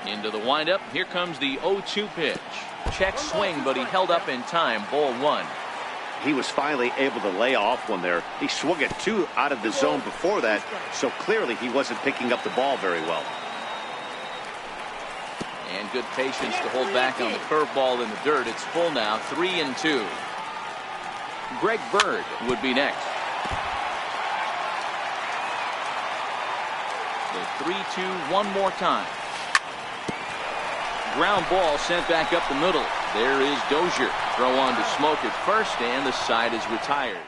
Into the windup. Here comes the 0-2 pitch. Check swing, but he held up in time. Ball one. He was finally able to lay off one there. He swung at 2 out of the zone before that, so clearly he wasn't picking up the ball very well. And good patience to hold back on the curveball in the dirt. It's full now, 3-2. Greg Bird would be next. The 3-2 one more time. Ground ball sent back up the middle. There is Dozier. Throw on to Smoke at first, and the side is retired.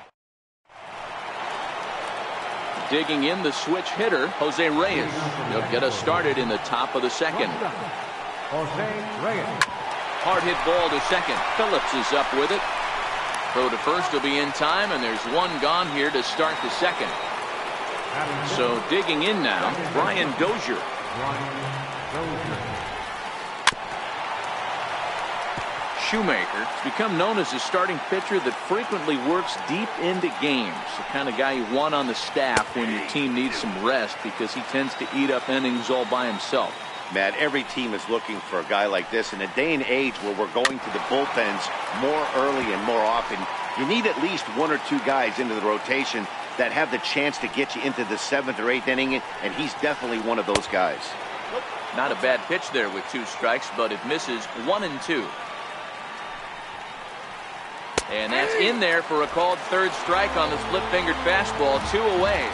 Digging in the switch hitter, Jose Reyes. He'll get us started in the top of the second. Hard hit ball to second. Phillips is up with it. Throw to first will be in time, and there's one gone here to start the second. So digging in now, Brian Dozier. Shoemaker has become known as a starting pitcher that frequently works deep into games. The kind of guy you want on the staff when your team needs some rest, because he tends to eat up innings all by himself. Matt, every team is looking for a guy like this. In a day and age where we're going to the bullpens more early and more often, you need at least 1 or 2 guys into the rotation that have the chance to get you into the 7th or 8th inning, and he's definitely one of those guys. Not a bad pitch there with 2 strikes, but it misses 1-2. And that's in there for a called third strike on the split-fingered fastball. 2 away.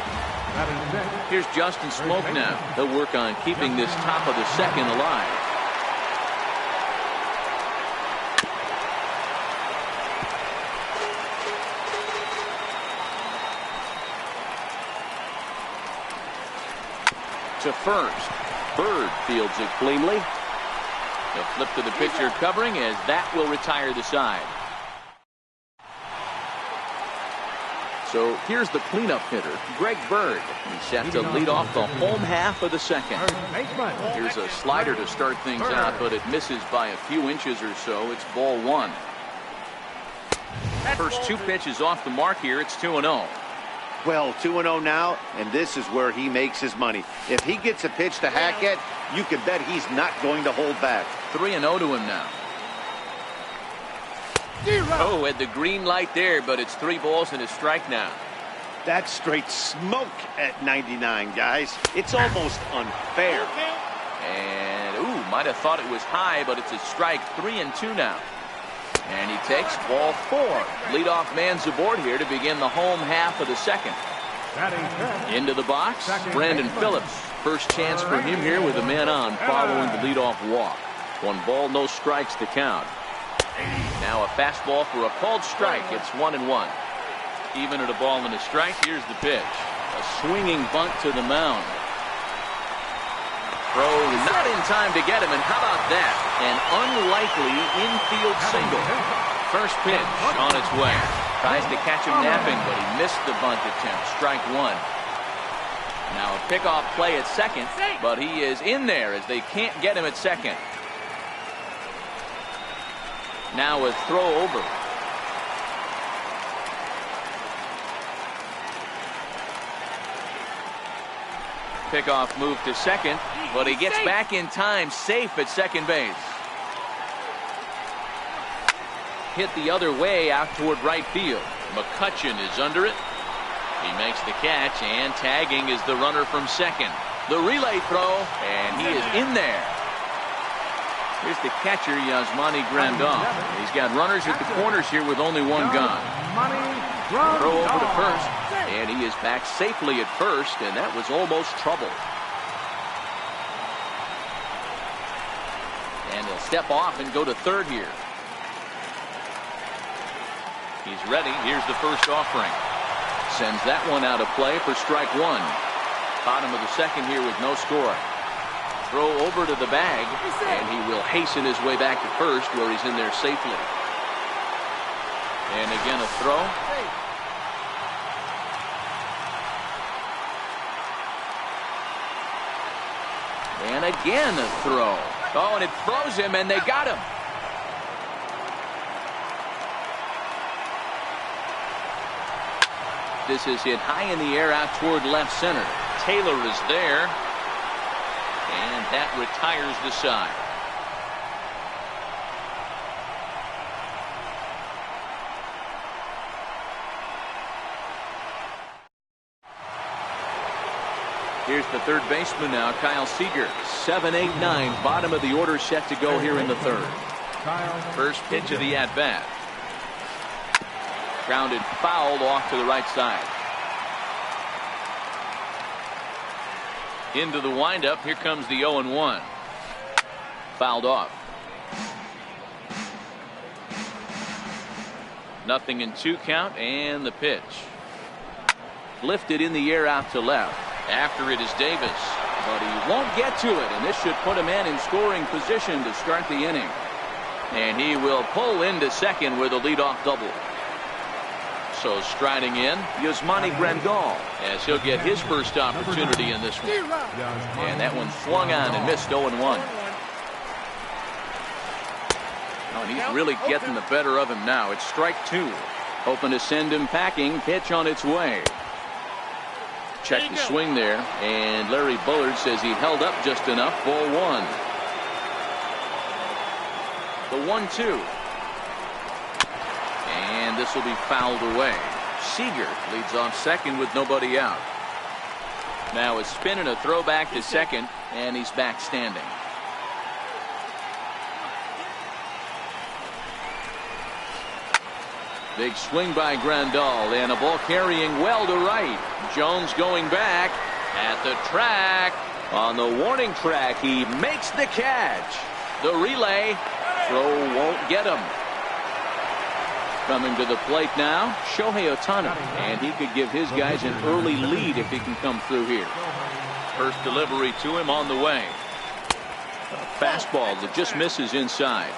Here's Justin Smoke now. He'll work on keeping this top of the second alive. To first. Bird fields it cleanly. He'll flip to the pitcher covering, as that will retire the side. So here's the cleanup hitter, Greg Bird. He's set to lead off the home half of the second. Here's a slider to start things out, but it misses by a few inches or so. It's ball one. First 2 pitches off the mark here. It's 2-0. Well, 2-0 now, and this is where he makes his money. If he gets a pitch to Hackett, you can bet he's not going to hold back. 3-0 to him now. Oh, had the green light there, but it's 3 balls and a strike now. That's straight smoke at 99, guys. It's almost unfair. And, might have thought it was high, but it's a strike. 3-2 now. And he takes ball 4. Leadoff man's aboard here to begin the home half of the second. Into the box, Brandon Phillips. First chance for him here with a man on following the leadoff walk. 1 ball, no strikes to count. Now a fastball for a called strike. It's 1-1. Even at a ball and a strike. Here's the pitch. A swinging bunt to the mound. Throw not in time to get him, and how about that? An unlikely infield single. First pitch on its way. Tries to catch him napping, but he missed the bunt attempt. Strike 1. Now a pickoff play at second, but he is in there as they can't get him at second. Now a throw over. Pickoff move to second, but he gets back in time, safe at second base. Hit the other way out toward right field. McCutcheon is under it. He makes the catch, and tagging is the runner from second. The relay throw, and he is in there. Here's the catcher, Yasmani Grandal. He's got runners at the corners here with only 1 gone. Throw over to first, and he is back safely at first, and that was almost trouble. And he'll step off and go to third here. He's ready. Here's the first offering. Sends that one out of play for strike 1. Bottom of the second here with no score. Throw over to the bag, and he will hasten his way back to first, where he's in there safely. And again a throw. And again a throw. Oh, and it froze him, and they got him. This is hit high in the air out toward left center. Taylor is there. And that retires the side. Here's the third baseman now, Kyle Seager. 7-8-9, bottom of the order set to go here in the third. First pitch of the at-bat. Grounded fouled off to the right side. Into the windup. Here comes the 0-1. Fouled off. 0-2 count, and the pitch. Lifted in the air out to left. After it is Davis, but he won't get to it, and this should put a man in scoring position to start the inning. And he will pull into second with a leadoff double. So striding in, Yasmani Grandal, as he'll get his first opportunity in this one. And that one swung on and missed. 0-1. Oh, and he's really getting the better of him now. It's strike two. Hoping to send him packing. Pitch on its way. Check the swing there, and Larry Bullard says he held up just enough. Ball one. The 1-2. And this will be fouled away. Seager leads off second with nobody out. Now a spin and a throw back to second, and he's back standing. Big swing by Grandal, and a ball carrying well to right. Jones going back at the track. On the warning track, he makes the catch. The relay. Throw won't get him. Coming to the plate now, Shohei Ohtani, and he could give his guys an early lead if he can come through here. First delivery to him on the way. A fastball that just misses inside.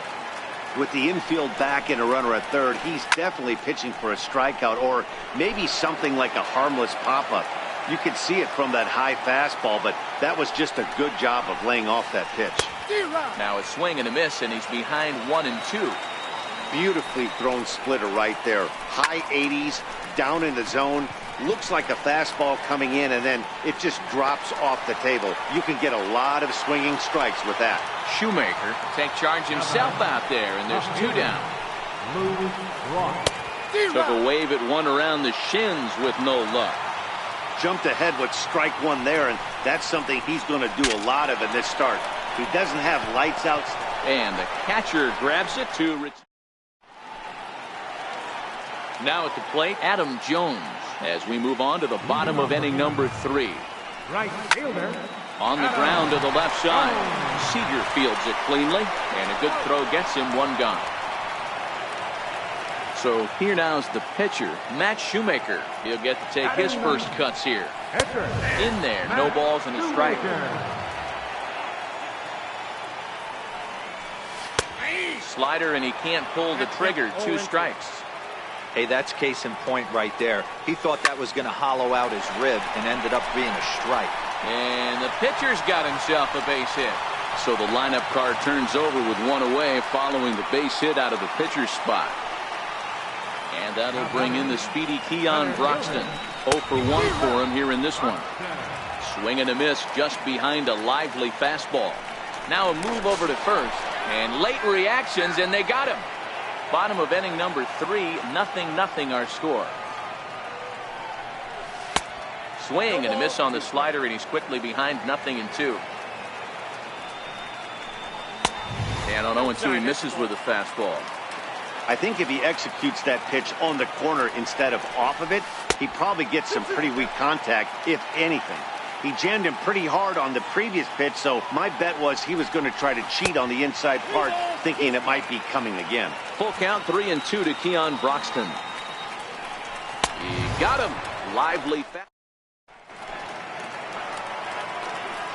With the infield back and a runner at third, he's definitely pitching for a strikeout or maybe something like a harmless pop-up. You could see it from that high fastball, but that was just a good job of laying off that pitch. Now a swing and a miss, and he's behind 1-2. Beautifully thrown splitter right there. High 80s, down in the zone. Looks like a fastball coming in, and then it just drops off the table. You can get a lot of swinging strikes with that. Shoemaker take charge himself out there, and there's two down. Took a wave at one around the shins with no luck. Jumped ahead with strike one there, and that's something he's going to do a lot of in this start. He doesn't have lights out. And the catcher grabs it to. Now at the plate, Adam Jones, as we move on to the bottom of inning number 3. Right fielder. On the ground to the left side. Seager fields it cleanly, and a good throw gets him one gone. So here now is the pitcher, Matt Shoemaker. He'll get to take his first cuts here. In there, no balls and a strike. Slider, and he can't pull the trigger. 2 strikes. Hey, that's case in point right there. He thought that was going to hollow out his rib and ended up being a strike. And the pitcher's got himself a base hit. So the lineup card turns over with one away following the base hit out of the pitcher's spot. And that'll bring in the speedy Keon Broxton. 0 for 1 for him here in this one. Swing and a miss just behind a lively fastball. Now a move over to first. And late reactions, and they got him. Bottom of inning number 3, 0-0 our score. Swing and a miss on the slider, and he's quickly behind 0-2. And on 0-2, he misses with a fastball. I think if he executes that pitch on the corner instead of off of it, he probably gets some pretty weak contact, if anything. He jammed him pretty hard on the previous pitch, so my bet was he was going to try to cheat on the inside part, thinking it might be coming again. Full count, 3-2 to Keon Broxton. He got him. Lively fast.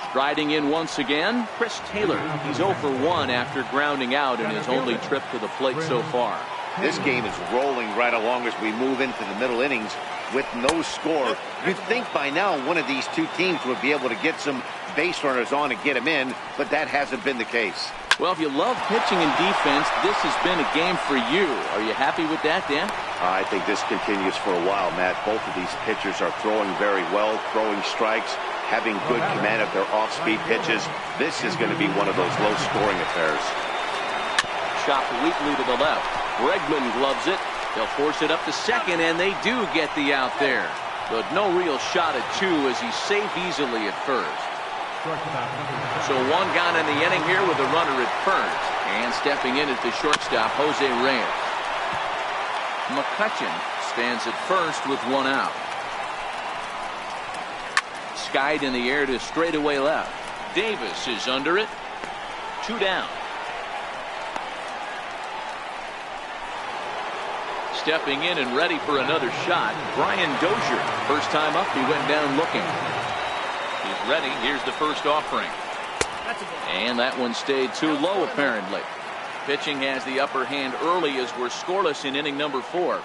Striding in once again, Chris Taylor. He's 0 for 1 after grounding out in his only trip to the plate so far. This game is rolling right along as we move into the middle innings with no score. You'd think by now one of these two teams would be able to get some base runners on and get them in, but that hasn't been the case. Well, if you love pitching and defense, this has been a game for you. Are you happy with that, Dan? I think this continues for a while, Matt. Both of these pitchers are throwing very well, throwing strikes, having good command of their off-speed pitches. This is going to be one of those low-scoring affairs. Chopped weakly to the left. Bregman gloves it. They'll force it up to second, and they do get the out there. But no real shot at two as he's safe easily at first. So one gone in the inning here with a runner at first. And stepping in is the shortstop, Jose Reyes. McCutcheon stands at first with one out. Skied in the air to straightaway left. Davis is under it. 2 down. Stepping in and ready for another shot, Brian Dozier. First time up, he went down looking. He's ready. Here's the first offering. And that one stayed too low, apparently. Pitching has the upper hand early as we're scoreless in inning number 4.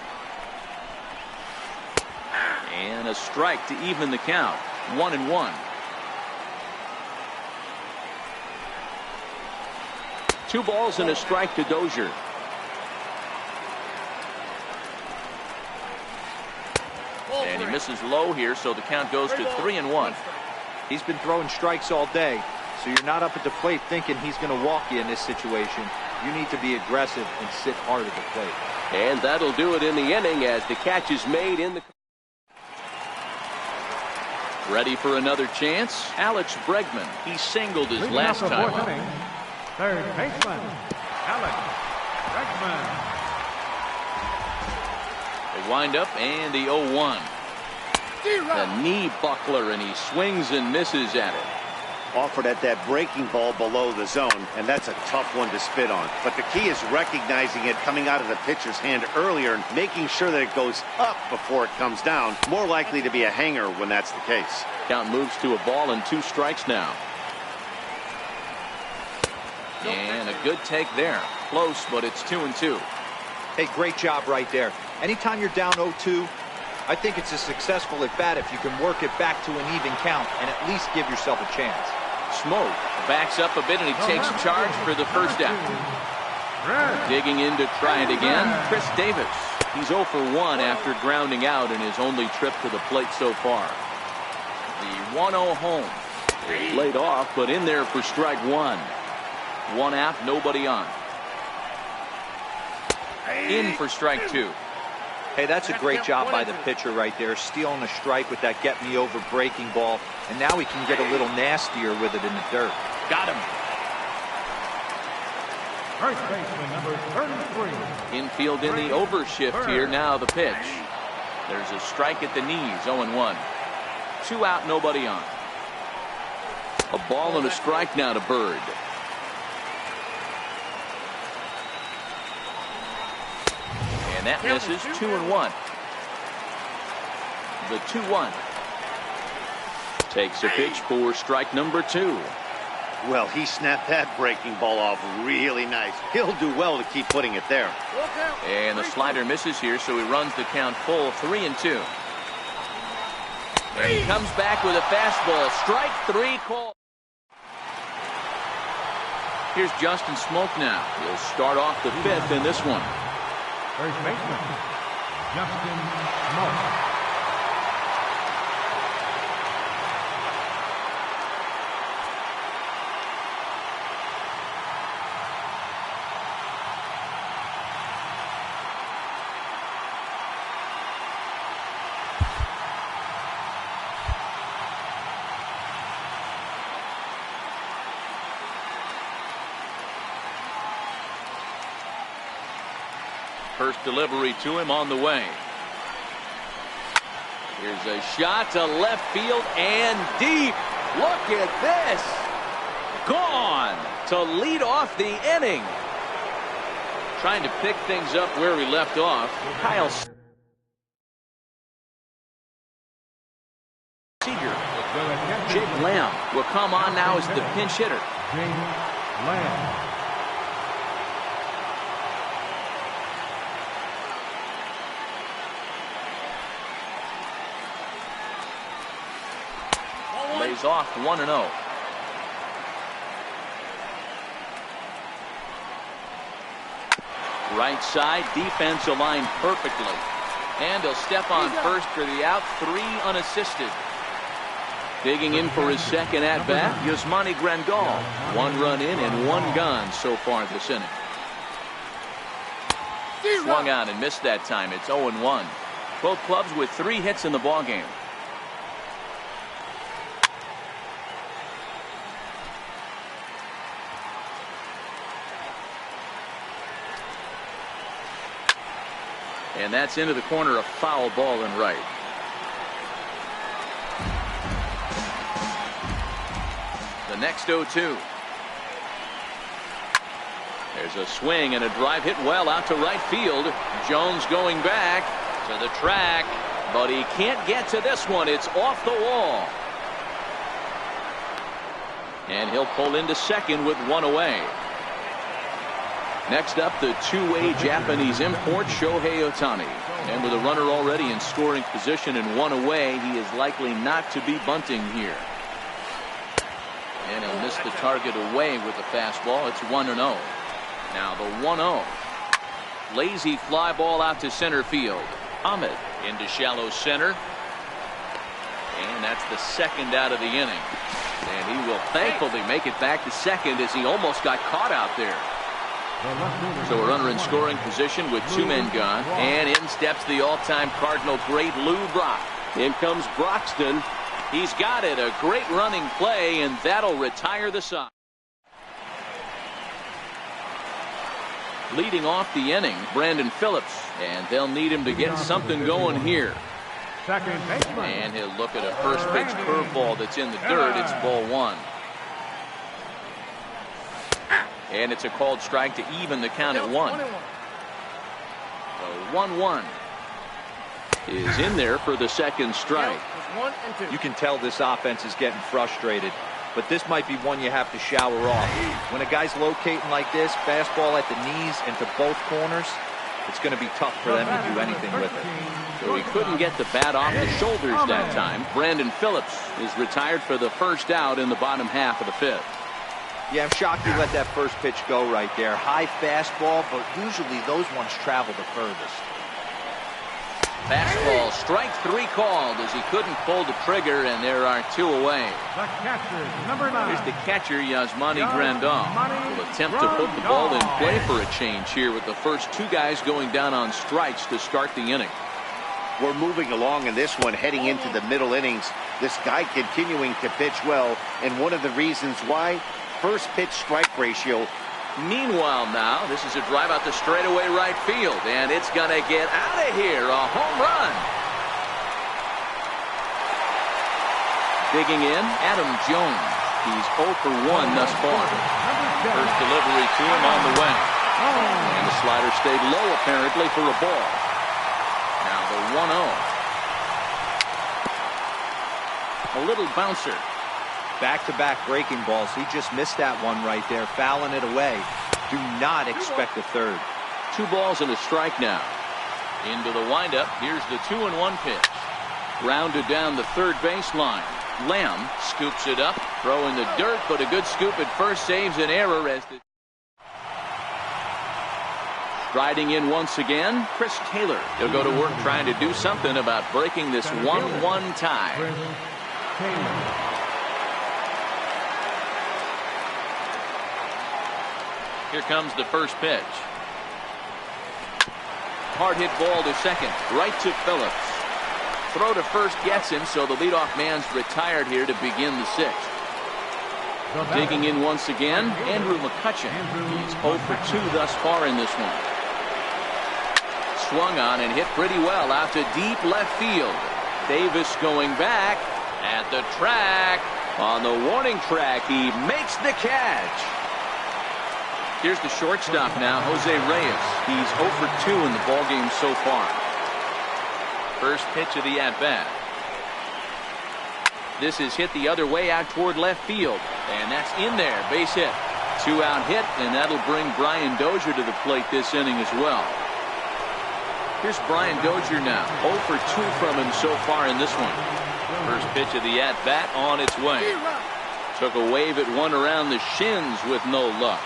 And a strike to even the count. 1-1. 2 balls and a strike to Dozier. And he misses low here, so the count goes to 3-1. He's been throwing strikes all day, so you're not up at the plate thinking he's going to walk you in this situation. You need to be aggressive and sit hard at the plate. And that'll do it in the inning as the catch is made in the... Ready for another chance? Alex Bregman. He singled his last time. Third baseman, Alex Bregman. They wind up and the 0-1. The knee buckler, and he swings and misses at it. Offered at that breaking ball below the zone, and that's a tough one to spit on. But the key is recognizing it coming out of the pitcher's hand earlier and making sure that it goes up before it comes down. More likely to be a hanger when that's the case. Count moves to a ball and 2 strikes now. And a good take there. Close, but it's 2-2. Hey, great job right there. Anytime you're down 0-2, I think it's a successful at bat if you can work it back to an even count and at least give yourself a chance. Smoke backs up a bit and he takes charge for the first out. Digging in to try it again, Chris Davis. He's 0 for 1 after grounding out in his only trip to the plate so far. The 1-0 home. Laid off, but in there for strike 1. 1 out, nobody on. In for strike 2. Hey, that's a great job by the pitcher right there, stealing a strike with that get-me-over breaking ball, and now he can get a little nastier with it in the dirt. Got him. First baseman, number 33. Infield in the overshift here. Now the pitch. There's a strike at the knees. 0-1. 2 out, nobody on. A ball and a strike now to Bird. And that misses. 2-1. The 2-1. Takes a pitch for strike number 2. Well, he snapped that breaking ball off really nice. He'll do well to keep putting it there. And the slider misses here, so he runs the count full. 3-2. And he comes back with a fastball. Strike 3 call. Here's Justin Smoke now. He'll start off the 5th in this one. First baseman, Justin Smoke. First delivery to him on the way. Here's a shot to left field and deep. Look at this. Gone to lead off the inning. Trying to pick things up where we left off. Kyle Seager. Jake Lamb will come on now as the pinch hitter. Jake Lamb. Lays off 1-0. Right side, defense aligned perfectly. And he'll step on first for the out. 3 unassisted. Digging in for his second at-bat, Yasmani Grandal. 1 run in and 1 gone so far this inning. Swung out and missed that time. It's 0-1. Both clubs with 3 hits in the ballgame. And that's into the corner, a foul ball and right. The next 0-2. There's a swing and a drive hit well out to right field. Jones going back to the track, but he can't get to this one. It's off the wall. And he'll pull into second with 1 away. Next up, the two-way Japanese import, Shohei Ohtani. And with a runner already in scoring position and 1 away, he is likely not to be bunting here. And he'll miss the target away with the fastball. It's 1-0. Now the 1-0. Lazy fly ball out to center field. Ahmed into shallow center. And that's the second out of the inning. And he will thankfully make it back to second as he almost got caught out there. So a runner in scoring position with 2 men gone. And in steps the all-time Cardinal great Lou Brock. In comes Broxton. He's got it. A great running play, and that'll retire the side. Leading off the inning, Brandon Phillips. And they'll need him to get something going here. And he'll look at a first pitch curveball that's in the dirt. It's ball 1. And it's a called strike to even the count at 1. The 1-1 is in there for the second strike. You can tell this offense is getting frustrated, but this might be one you have to shower off. When a guy's locating like this, fastball at the knees into both corners, it's going to be tough for them to do anything with it. So he couldn't get the bat off the shoulders that time. Brandon Phillips is retired for the first out in the bottom half of the 5th. Yeah, I'm shocked you let that first pitch go right there. High fastball, but usually those ones travel the furthest. Fastball, strike 3 called as he couldn't pull the trigger, and there are 2 away. The catcher, number 9. Here's the catcher, Yasmani Grandal. Will attempt to put the ball in play for a change here with the first 2 guys going down on strikes to start the inning. We're moving along in this one, heading into the middle innings. This guy continuing to pitch well, and one of the reasons why, first pitch strike ratio. Meanwhile now, this is a drive out the straightaway right field, and it's going to get out of here. A home run. Digging in, Adam Jones. He's 0 for 1 thus far. First delivery to him on the way. And the slider stayed low apparently for a ball. Now the 1-0. A little bouncer. Back-to-back breaking balls. He just missed that one right there, fouling it away. Do not expect a third. 2 balls and a strike now. Into the windup. Here's the 2-1 pitch. Grounded down the third baseline. Lamb scoops it up, throw in the dirt, but a good scoop at first saves an error as the striding in once again, Chris Taylor. He'll go to work trying to do something about breaking this 1-1 tie. Here comes the first pitch. Hard hit ball to second. Right to Phillips. Throw to first gets him, so the leadoff man's retired here to begin the 6th. Digging in once again, Andrew McCutchen. He's 0 for 2 thus far in this one. Swung on and hit pretty well out to deep left field. Davis going back at the track. On the warning track, he makes the catch. Here's the shortstop now, Jose Reyes. He's 0 for 2 in the ballgame so far. First pitch of the at-bat. This is hit the other way out toward left field. And that's in there, base hit. 2-out hit, and that'll bring Brian Dozier to the plate this inning as well. Here's Brian Dozier now, 0 for 2 from him so far in this one. First pitch of the at-bat on its way. Took a wave at one around the shins with no luck.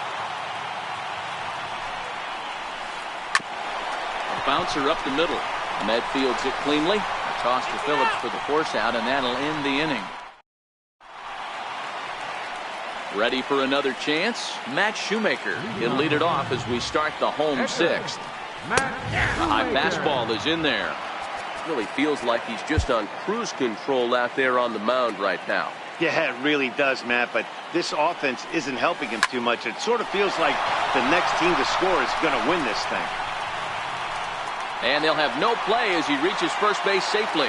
Bouncer up the middle. Ahmed fields it cleanly. A toss to Phillips for the force out, and that'll end the inning. Ready for another chance? Matt Shoemaker. He'll lead it off as we start the home sixth. The high fastball is in there. Really feels like he's just on cruise control out there on the mound right now. Yeah, it really does, Matt, but this offense isn't helping him too much. It sort of feels like the next team to score is going to win this thing. And they'll have no play as he reaches first base safely.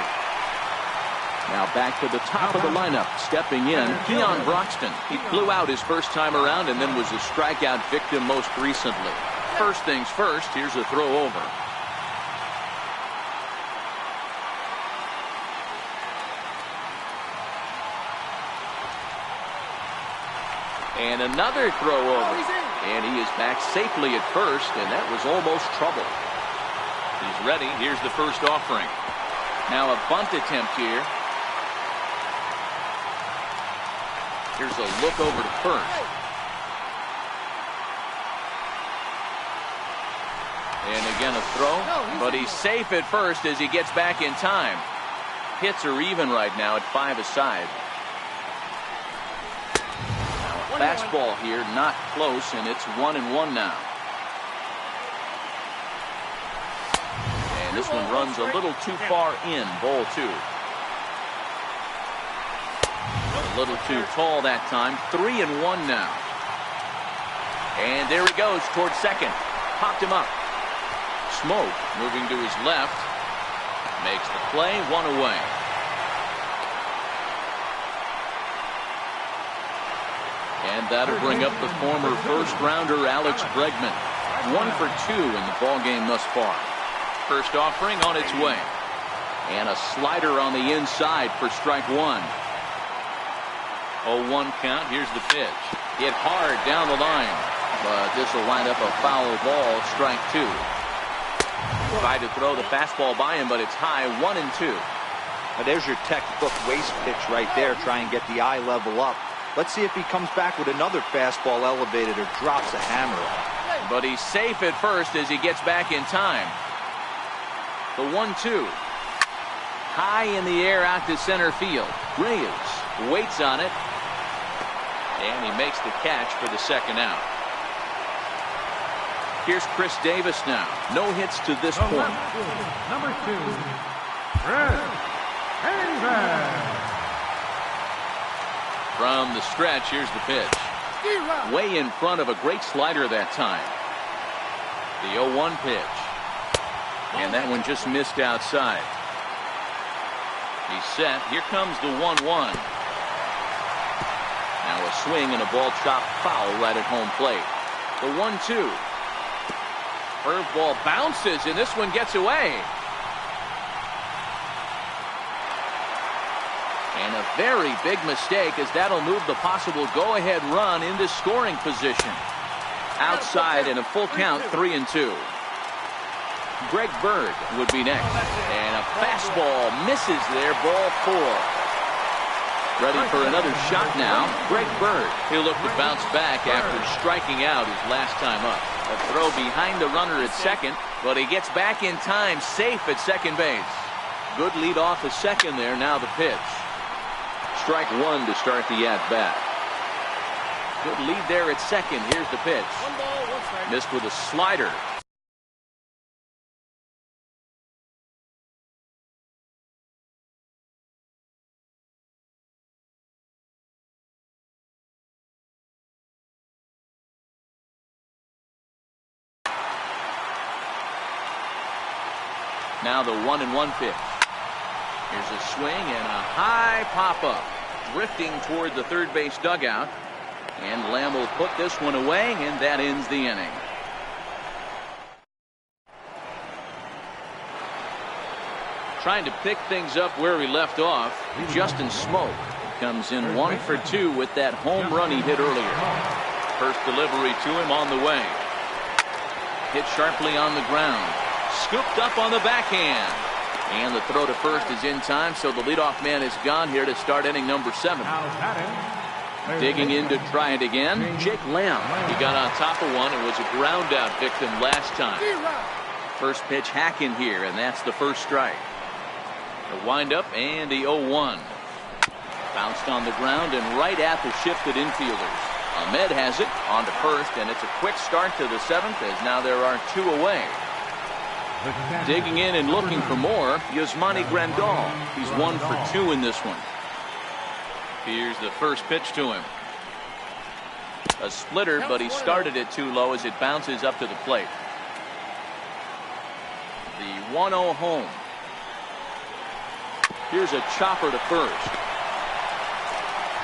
Now back to the top of the lineup. Stepping in, Keon Broxton. He flew out his first time around and then was a strikeout victim most recently. First things first, here's a throw over. And another throw over. And he is back safely at first, and that was almost trouble. He's ready. Here's the first offering. Now a bunt attempt here. Here's a look over to first. And again a throw, but he's safe at first as he gets back in time. Hits are even right now at 5 aside. Fastball here, not close, and it's 1-1 now. And this one runs a little too far in, ball 2. A little too tall that time, 3-1 now. And there he goes towards second. Popped him up. Smoke moving to his left. Makes the play, 1 away. And that'll bring up the former first-rounder Alex Bregman. 1 for 2 in the ballgame thus far. First offering on its way. And a slider on the inside for strike 1. 0-1 count. Here's the pitch. Hit hard down the line. But this will wind up a foul ball. Strike 2. Tried to throw the fastball by him, but it's high. 1-2. Now there's your textbook waist pitch right there. Try and get the eye level up. Let's see if he comes back with another fastball elevated or drops a hammer. But he's safe at first as he gets back in time. The 1-2. High in the air out to center field. Reyes waits on it. And he makes the catch for the second out. Here's Chris Davis now. No hits to this point. Number 2, Chris Davis. From the stretch, here's the pitch. Way in front of a great slider that time. The 0-1 pitch. And that one just missed outside. He's set. Here comes the 1-1. Now a swing and a ball chopped foul right at home plate. The 1-2. Curveball bounces, and this one gets away. And a very big mistake, as that'll move the possible go-ahead run into scoring position. Outside in a full count, 3-2. Greg Bird would be next. And a fastball misses there, ball 4. Ready for another shot now, Greg Bird. He'll look to bounce back after striking out his last time up. A throw behind the runner at second, but he gets back in time, safe at second base. Good lead off at second there, now the pitch. Strike 1 to start the at-bat. Good lead there at second. Here's the pitch. Missed with a slider. Now the 1-1 pitch. Here's a swing and a high pop-up. Drifting toward the third base dugout. And Lamb will put this one away, and that ends the inning. Trying to pick things up where he left off, Justin Smoke comes in 1 for 2 with that home run he hit earlier. First delivery to him on the way. Hit sharply on the ground. Scooped up on the backhand. And the throw to first is in time, so the leadoff man is gone here to start inning number 7. Digging in to try it again, Jake Lamb. He got on top of one and was a ground out victim last time. First pitch hacking here, and that's the first strike. The windup and the 0-1. Bounced on the ground and right at the shifted infielders. Ahmed has it on to first, and it's a quick start to the 7th as now there are 2 away. Digging in and looking for more, Yasmani Grandal. He's 1 for 2 in this one. Here's the first pitch to him. A splitter, but he started it too low as it bounces up to the plate. The 1-0 home. Here's a chopper to first.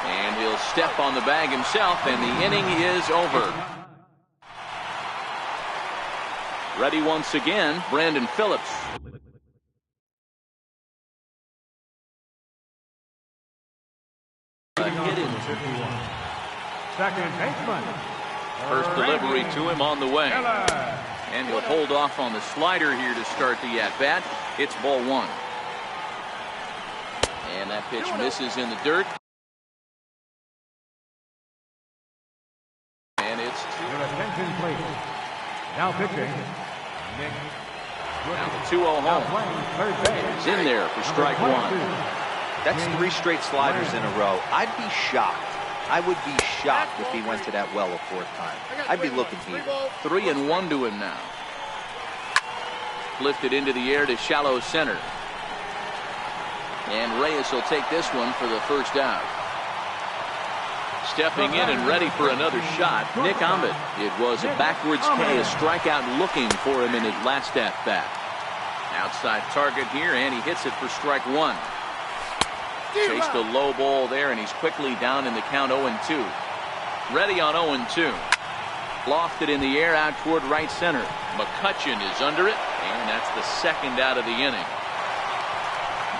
And he'll step on the bag himself, and the inning is over. Ready once again, Brandon Phillips. A hit in. Second baseman. First delivery to him on the way. And he'll hold off on the slider here to start the at-bat. It's ball 1. And that pitch misses in the dirt. And it's 2. Your attention, please. Now pitching. Nick. Now the 2-0 home. He's in there for strike 1. That's 3 straight sliders in a row. I'd be shocked. I would be shocked if he went to that well a 4th time. I'd be looking here. 3-1 to him now. Lifted into the air to shallow center. And Reyes will take this one for the first out. Stepping in and ready for another shot, Nick Ahmed. It was a backwards K, a strikeout looking for him in his last at-bat. Outside target here, and he hits it for strike 1. Chased a low ball there, and he's quickly down in the count 0-2. Ready on 0-2. Lofted in the air out toward right center. McCutchen is under it, and that's the 2nd out of the inning.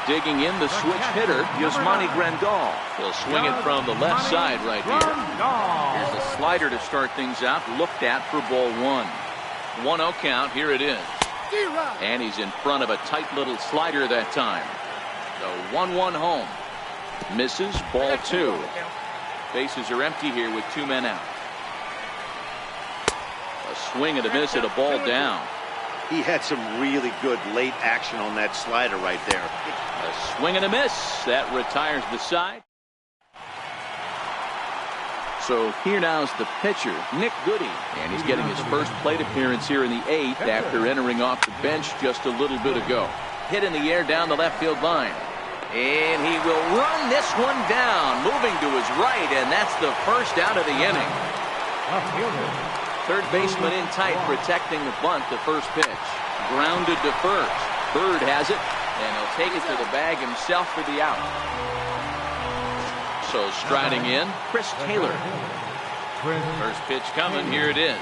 Digging in, the switch hitter, Yasmani Grandal. He'll swing it from the left side right here. Here's a slider to start things out, looked at for ball 1. 1-0 count, here it is. And he's in front of a tight little slider that time. The 1-1 home. Misses, ball 2. Bases are empty here with 2 men out. A swing and a miss at a ball down. He had some really good late action on that slider right there. A swing and a miss. That retires the side. So here now is the pitcher, Nick Goody. And he's getting his first plate appearance here in the 8th after entering off the bench just a little bit ago. Hit in the air down the left field line. And he will run this one down, moving to his right, and that's the first out of the inning. Third baseman in tight, protecting the bunt, the first pitch. Grounded to first. Bird has it, and he'll take it to the bag himself for the out. So striding in, Chris Taylor. First pitch coming, here it is.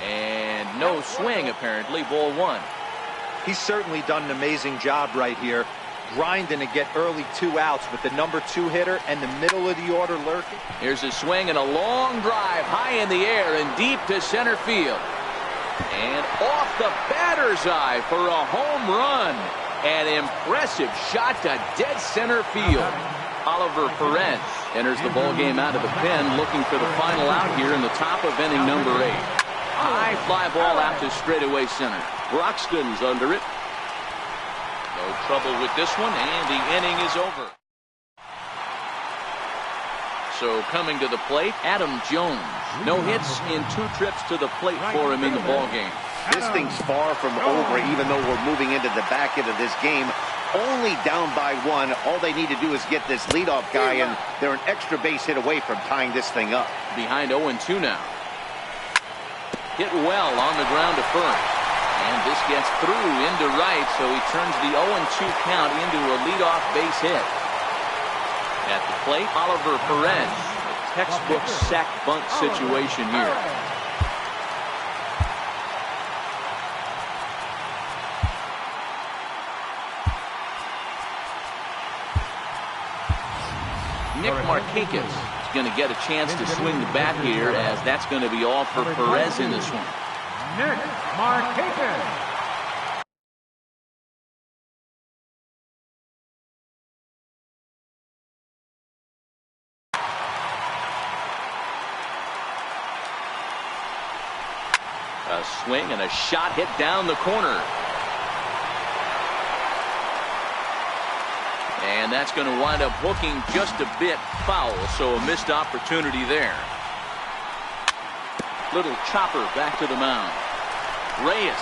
And no swing, apparently, ball 1. He's certainly done an amazing job right here, grinding to get early 2 outs with the number 2 hitter and the middle of the order lurking. Here's a swing and a long drive high in the air and deep to center field. And off the batter's eye for a home run. An impressive shot to dead center field. Oliver Perez enters the ball game out of the pen, looking for the final out here in the top of inning number 8. High fly ball out to straightaway center. Broxton's under it. No trouble with this one, and the inning is over. So coming to the plate, Adam Jones. No hits in 2 trips to the plate for him in the ball game. This thing's far from over, even though we're moving into the back end of this game. Only down by 1. All they need to do is get this leadoff guy, and they're an extra base hit away from tying this thing up. Behind 0-2 now. Hit well on the ground to first. And this gets through into right, so he turns the 0-2 count into a leadoff base hit. At the plate, Oliver Perez. A textbook sack bunt situation here. Nick Markakis is going to get a chance to swing the bat here, as that's going to be all for Perez in this one. Nick Markakis. A swing and a shot hit down the corner. And And that's going to wind up hooking just a bit foul, so a missed opportunity there. Little chopper back to the mound. Reyes.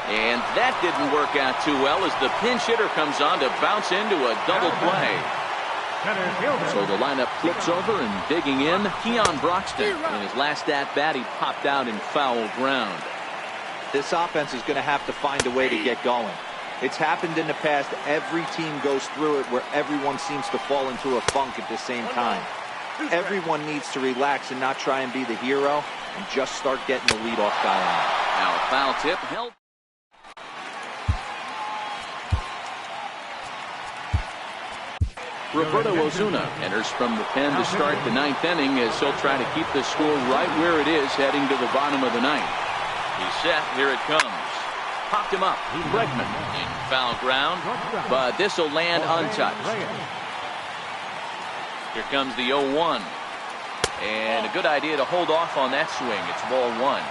And that didn't work out too well as the pinch hitter comes on to bounce into a double play. So the lineup flips over and digging in, Keon Broxton. In his last at-bat, he popped out in foul ground. This offense is going to have to find a way to get going. It's happened in the past. Every team goes through it where everyone seems to fall into a funk at the same time. Everyone needs to relax and not try and be the hero and just start getting the leadoff guy on. Now a foul tip held. Roberto Ozuna enters from the pen to start the ninth inning as he'll try to keep the score right where it is heading to the bottom of the ninth. He's set. Here it comes. Popped him up. Bregman in foul ground, but this will land untouched. Here comes the 0-1. And a good idea to hold off on that swing. It's ball one.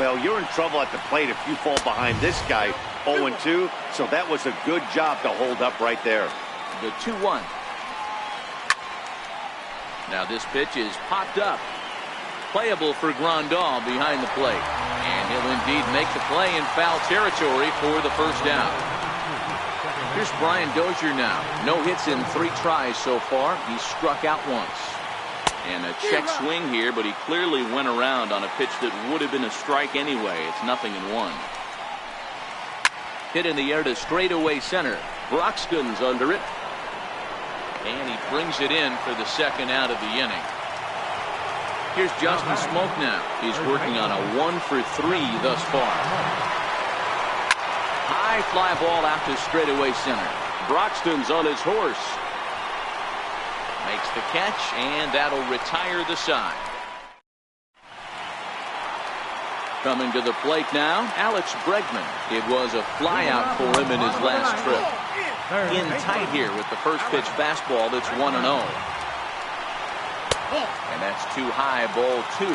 Well, you're in trouble at the plate if you fall behind this guy 0-2, so that was a good job to hold up right there. The 2-1. Now this pitch is popped up. Playable for Grandal behind the plate. And he'll indeed make the play in foul territory for the first out. Here's Brian Dozier now. No hits in 3 tries so far. He's struck out once. And a check swing here, but he clearly went around on a pitch that would have been a strike anyway. It's 0-1. Hit in the air to straightaway center. Broxton's under it. And he brings it in for the second out of the inning. Here's Justin Smoke now. He's working on a 1-for-3 thus far. High fly ball out to straightaway center. Broxton's on his horse. Makes the catch, and that'll retire the side. Coming to the plate now, Alex Bregman. It was a flyout for him in his last trip. In tight here with the first pitch fastball. That's 1-0. And that's too high, ball 2.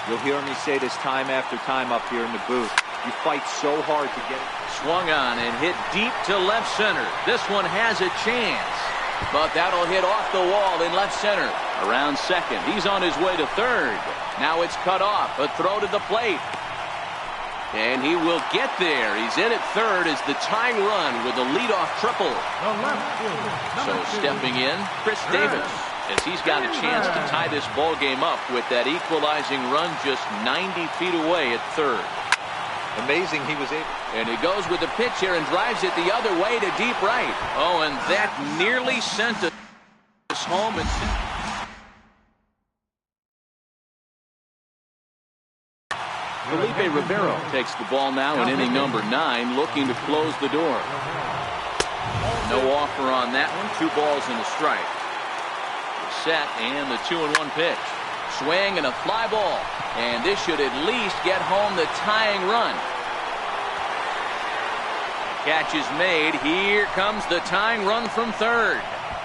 You'll hear me say this time after time up here in the booth. You fight so hard to get it. Swung on and hit deep to left center. This one has a chance, but that'll hit off the wall in left center. Around second. He's on his way to third. Now it's cut off. A throw to the plate. And he will get there. He's in at third as the tying run with a leadoff triple. So stepping in, Chris Davis, as he's got a chance to tie this ball game up with that equalizing run just 90 feet away at third. Amazing he was able. And he goes with the pitch here and drives it the other way to deep right. Oh, and that nearly sent us home. Felipe Rivero takes the ball now in inning number 9, looking to close the door. No offer on that one. 2 balls and a strike. Set, and the 2-1 pitch. Swing and a fly ball. And this should at least get home the tying run. Catch is made. Here comes the tying run from third.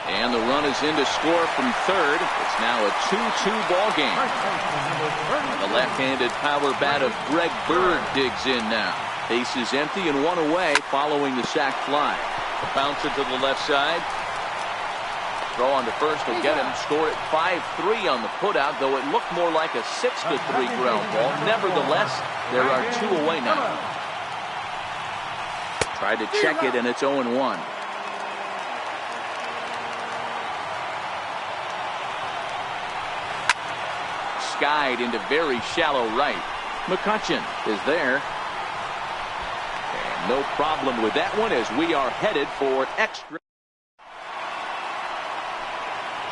And the run is in to score from third. It's now a 2-2 ball game. The left-handed power bat of Greg Bird digs in now. Base is empty and 1 away following the sac fly. Bounce it to the left side. Throw on to first will get him. Score at 5-3 on the putout, though it looked more like a 6-3 ground ball. Nevertheless, there are 2 away now. Tried to check it, and it's 0-1. Skied into very shallow right. McCutchen is there. And no problem with that one as we are headed for extra.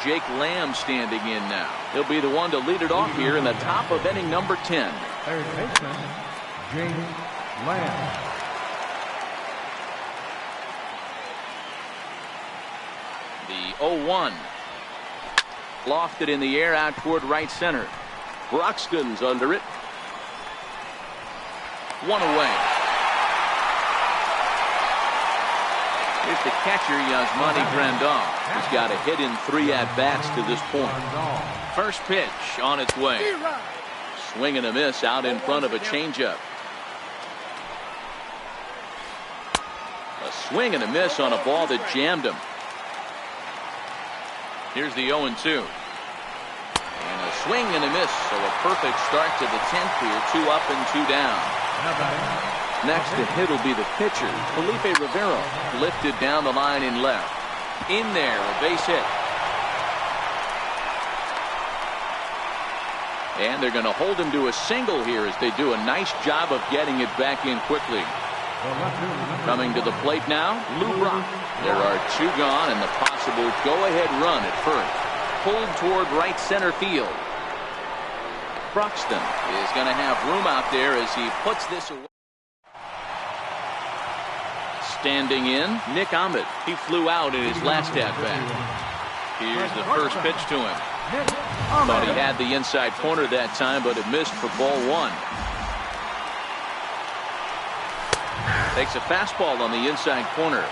Jake Lamb standing in now. He'll be the one to lead it off here in the top of inning number 10. Third baseman, Jake Lamb. The 0-1. Lofted in the air out toward right center. Broxton's under it. 1 away. Here's the catcher, Yasmani Grandal. He's got a hit in 3 at-bats to this point. First pitch on its way. Swing and a miss out in front of a changeup. A swing and a miss on a ball that jammed him. Here's the 0-2. And a swing and a miss. So a perfect start to the 10th here. 2 up and 2 down. Next to hit will be the pitcher, Felipe Rivero. Lifted down the line in left. In there, a base hit. And they're going to hold him to a single here as they do a nice job of getting it back in quickly. Coming to the plate now, Lou Brock. There are 2 gone and the possible go-ahead run at first. Pulled toward right center field. Broxton is going to have room out there as he puts this away. Standing in, Nick Ahmed. He flew out in his last at-bat. Here's the first pitch to him. Thought he had the inside corner that time, but it missed for ball 1. Takes a fastball on the inside corner.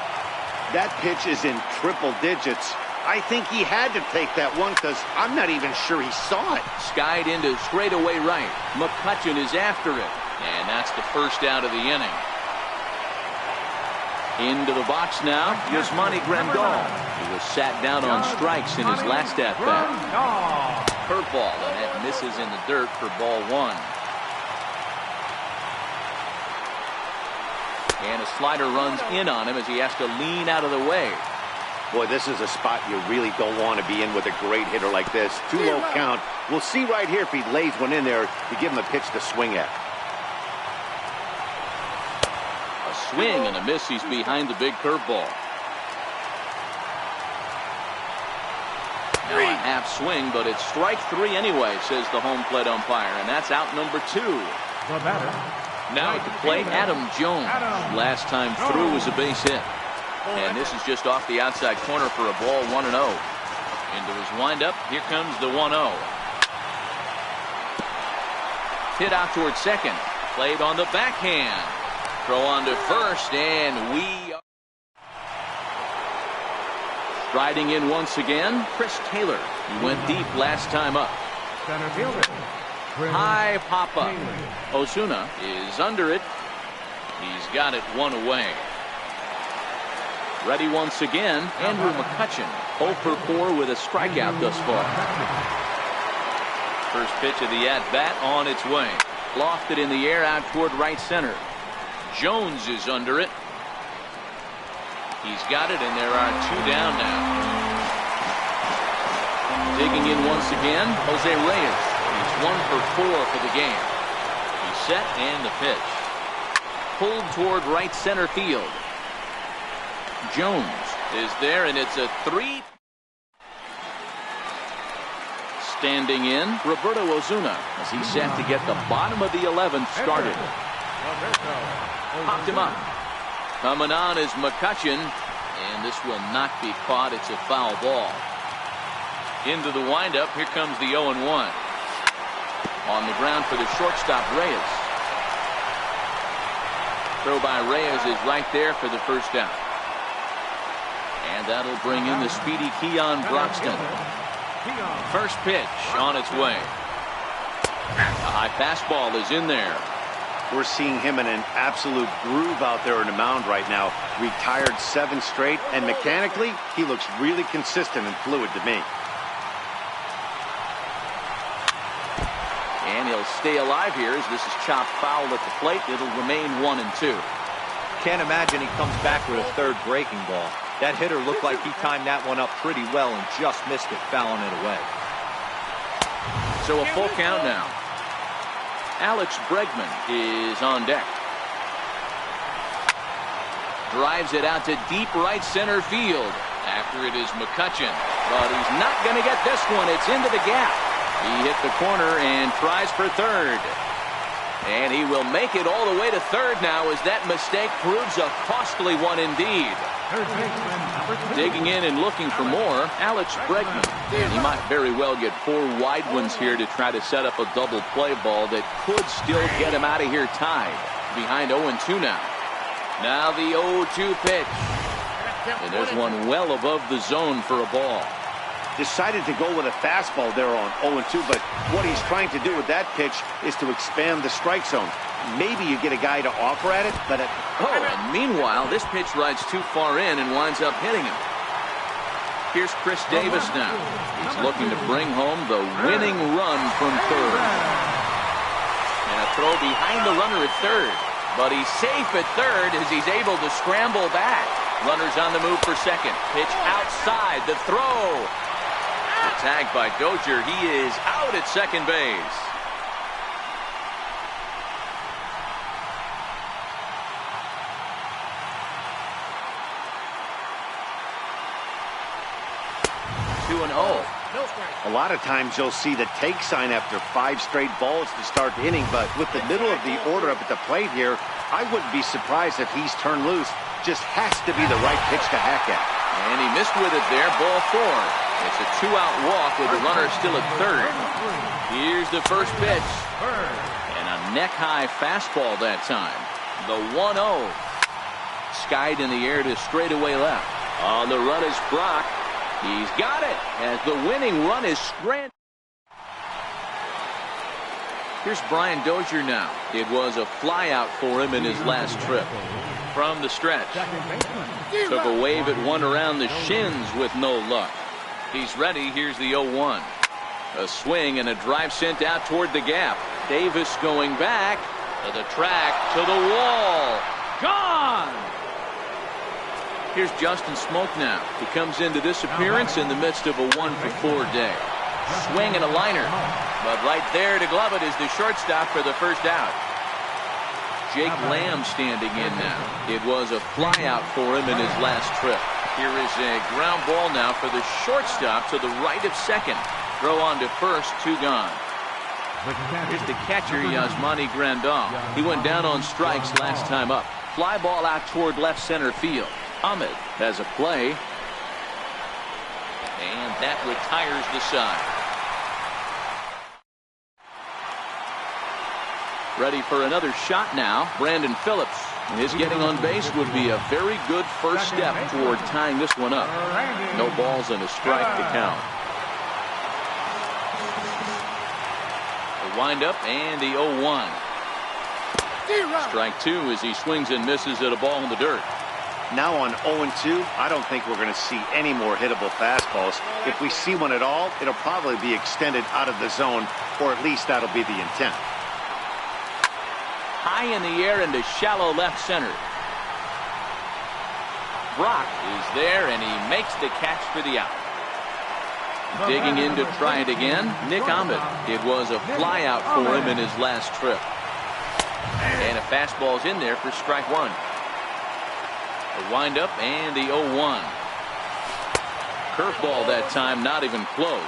That pitch is in triple digits. I think he had to take that one because I'm not even sure he saw it. Skied into straightaway right. McCutchen is after it. And that's the first out of the inning. Into the box now, Yasmani Grandal. He was sat down on strikes in his last at-bat. Curveball, and that misses in the dirt for ball 1. And a slider runs in on him as he has to lean out of the way. Boy, this is a spot you really don't want to be in with a great hitter like this. 2 low count. We'll see right here if he lays one in there to give him a pitch to swing at. A swing and a miss. He's behind the big curveball. Now a half swing, but it's strike 3 anyway, says the home plate umpire, and that's out number 2. Now at the plate, Adam Jones. Last time through was a base hit. And this is just off the outside corner for a ball 1-0. Into his windup, here comes the 1-0. Hit out toward second. Played on the backhand. Throw on to first, and we are striding in once again. Chris Taylor. He went deep last time up. Center fielder. High pop-up. Ozuna is under it. He's got it 1 away. Ready once again, Andrew McCutchen. 0 for 4 with a strikeout thus far. First pitch of the at-bat on its way. Lofted in the air out toward right center. Jones is under it. He's got it, and there are 2 down now. Digging in once again, Jose Reyes. He's 1 for 4 for the game. He's set and the pitch. Pulled toward right center field. Jones is there, and it's a 3. Standing in, Roberto Ozuna as he's set to get the bottom of the 11th started. Popped him up. Coming on is McCutchen, and this will not be caught. It's a foul ball. Into the windup, here comes the 0-1. On the ground for the shortstop, Reyes. Throw by Reyes is right there for the first down. And that'll bring in the speedy Keon Broxton. First pitch on its way. A high fastball is in there. We're seeing him in an absolute groove out there on the mound right now. Retired 7 straight, and mechanically, he looks really consistent and fluid to me. And he'll stay alive here as this is chopped foul at the plate. It'll remain 1-2. Can't imagine he comes back with a 3rd breaking ball. That hitter looked like he timed that one up pretty well and just missed it, fouling it away. So a full count now. Alex Bregman is on deck. Drives it out to deep right center field. After it is McCutchen. But he's not going to get this one. It's into the gap. He hit the corner and tries for 3rd. And he will make it all the way to 3rd now as that mistake proves a costly one indeed. Digging in and looking for more, Alex Bregman. And he might very well get 4 wide ones here to try to set up a double play ball that could still get him out of here tied. Behind 0-2 now. Now the 0-2 pitch. And there's one well above the zone for a ball. Decided to go with a fastball there on 0-2, but what he's trying to do with that pitch is to expand the strike zone. Maybe you get a guy to offer at it, but and meanwhile, this pitch rides too far in and winds up hitting him. Here's Chris Davis now. He's looking to bring home the winning run from third. And a throw behind the runner at third. But he's safe at third as he's able to scramble back. Runners on the move for second. Pitch outside. The throw. Tagged by Dozier. He is out at second base. A lot of times you'll see the take sign after 5 straight balls to start the inning, but with the middle of the order up at the plate here, I wouldn't be surprised if he's turned loose. Just has to be the right pitch to hack at. And he missed with it there, ball 4. It's a 2-out walk with the runner still at third. Here's the first pitch. And a neck-high fastball that time. The 1-0. Skied in the air to straightaway left. On the run is Brock. He's got it as the winning run is stranded. Here's Brian Dozier now. It was a flyout for him in his last trip. From the stretch. Took a wave at one around the shins with no luck. He's ready. Here's the 0-1. A swing and a drive sent out toward the gap. Davis going back to the track, to the wall. Gone! Here's Justin Smoke now. He comes into this appearance in the midst of a 1-for-4 day. Swing and a liner. But right there to glove it is the shortstop for the first out. Jake Lamb standing in now. It was a flyout for him in his last trip. Here is a ground ball now for the shortstop to the right of second. Throw on to first, 2 gone. Here's the catcher, Yasmani Grandal. He went down on strikes last time up. Fly ball out toward left center field. Ahmed has a play. And that retires the side. Ready for another shot now, Brandon Phillips. And his getting on base would be a very good first step toward tying this one up. No balls and a strike to count. The windup and the 0-1. Strike 2 as he swings and misses at a ball in the dirt. Now on 0-2, I don't think we're going to see any more hittable fastballs. If we see one at all, it'll probably be extended out of the zone, or at least that'll be the intent. High in the air into shallow left center. Brock is there, and he makes the catch for the out. Digging in to try it again, Nick Ahmed. It was a flyout for him in his last trip. And a fastball's in there for strike 1. The windup and the 0-1. Curveball that time, not even close.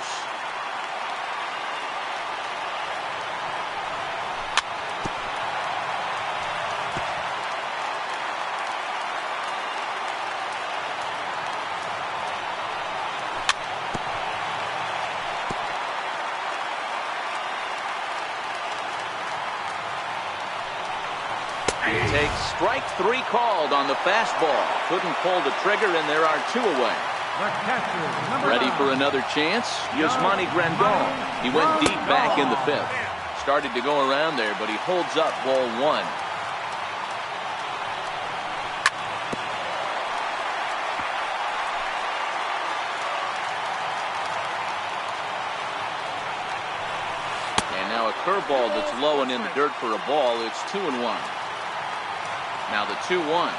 Takes strike 3 called on the fastball. Couldn't pull the trigger, and there are 2 away. Ready for another chance? Yasmani Grandal. He went deep back in the 5th. Started to go around there, but he holds up ball 1. And now a curveball that's low and in the dirt for a ball. It's 2-1. Now the 2-1.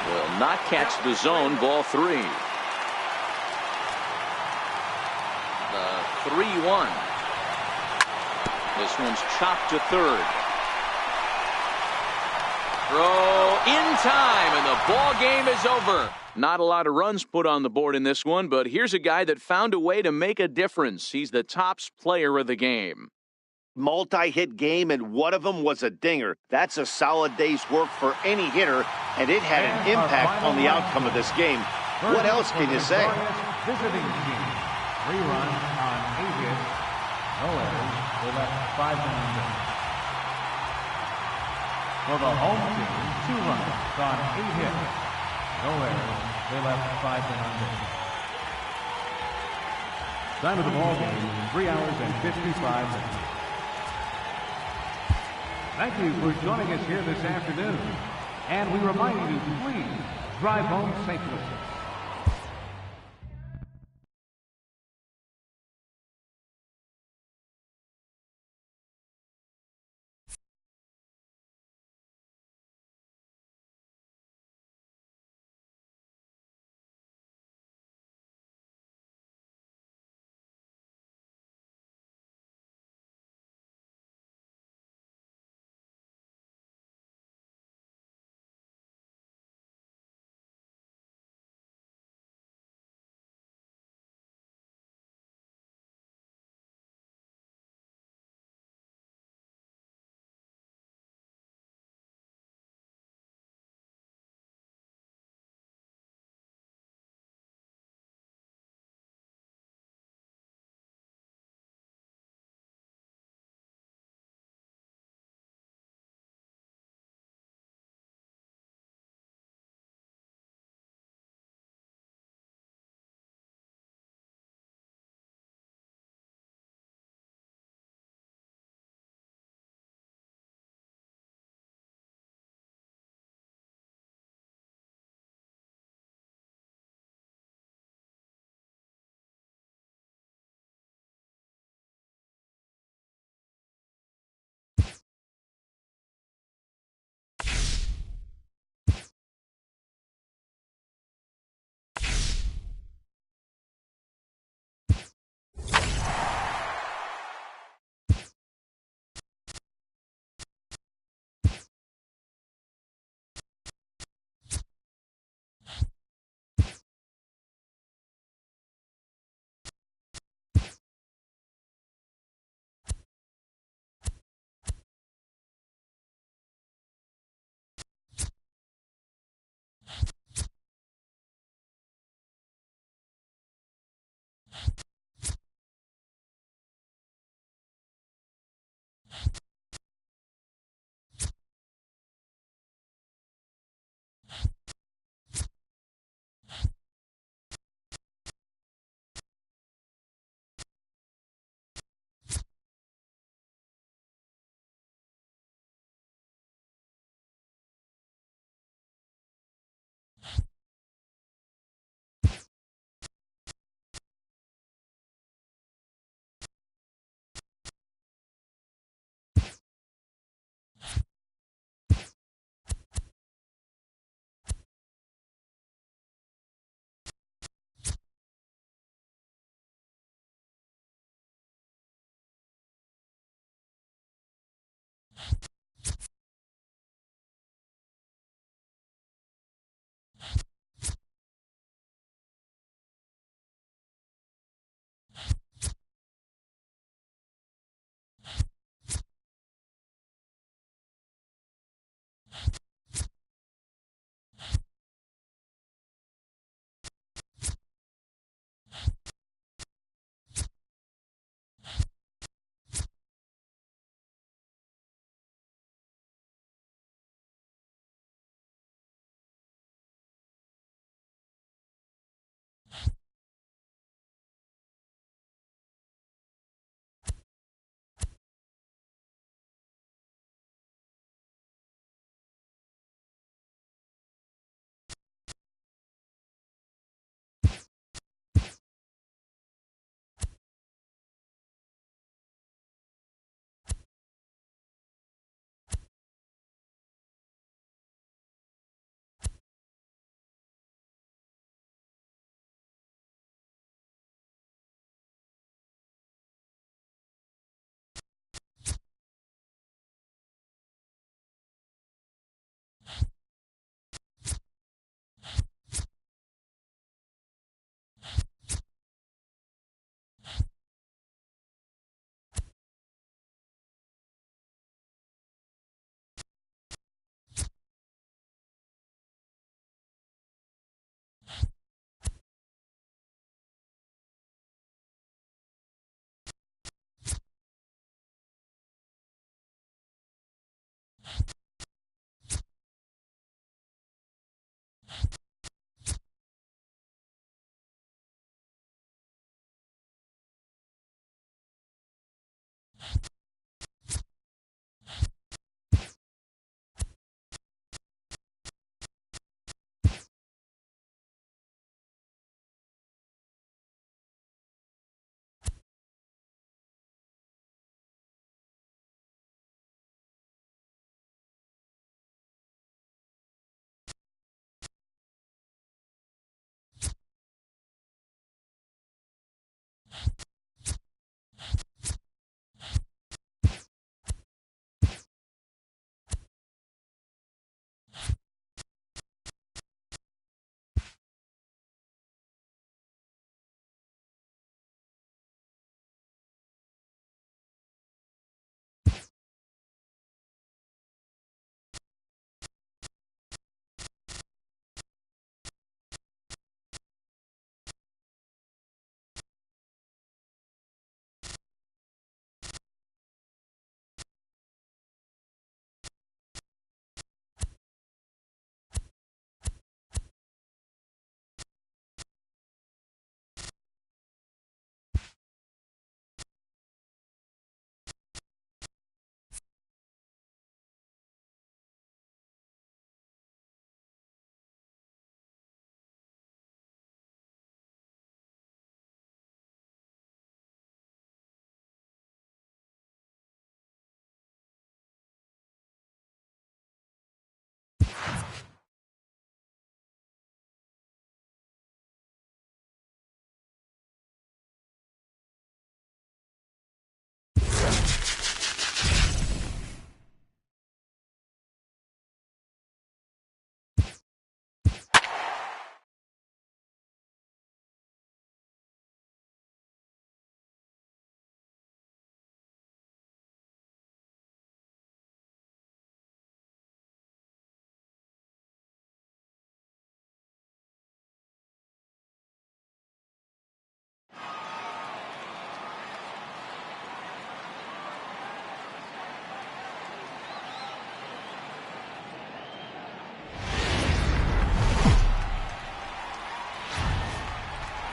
Will not catch the zone, ball 3. The 3-1. This one's chopped to third. Throw in time, and the ball game is over. Not a lot of runs put on the board in this one, but here's a guy that found a way to make a difference. He's the tops player of the game. Multi-hit game, and one of them was a dinger. That's a solid day's work for any hitter, and it had an impact on the outcome of this game. What else can you say? Visiting team. 3 runs on 8 hits. No errors. They left 5 men on base. For the home team, 2 runs on 8 hits. No errors. They left 5 men on base. Time of the ball game, 3 hours and 55 minutes. Thank you for joining us here this afternoon. And we remind you to please drive home safely.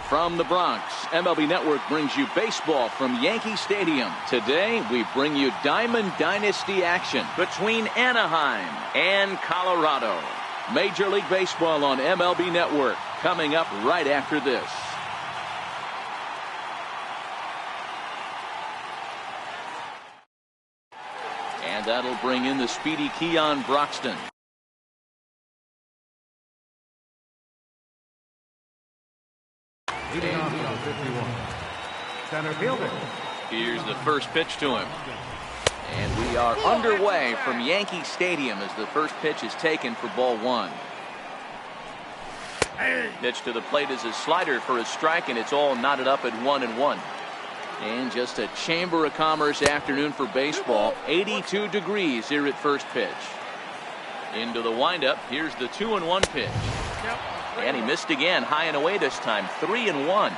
From the Bronx, MLB Network brings you baseball from Yankee Stadium. Today, we bring you Diamond Dynasty action between Anaheim and Colorado. Major League Baseball on MLB Network coming up right after this. And that'll bring in the speedy Keon Broxton. Leading off number 51, center fielder. Here's the first pitch to him. And we are underway from Yankee Stadium as the first pitch is taken for ball one. Pitch to the plate is a slider for a strike, and it's all knotted up at 1-1. And just a Chamber of Commerce afternoon for baseball. 82 degrees here at first pitch. Into the windup. Here's the 2-1 pitch. And he missed again, high and away this time, 3-1.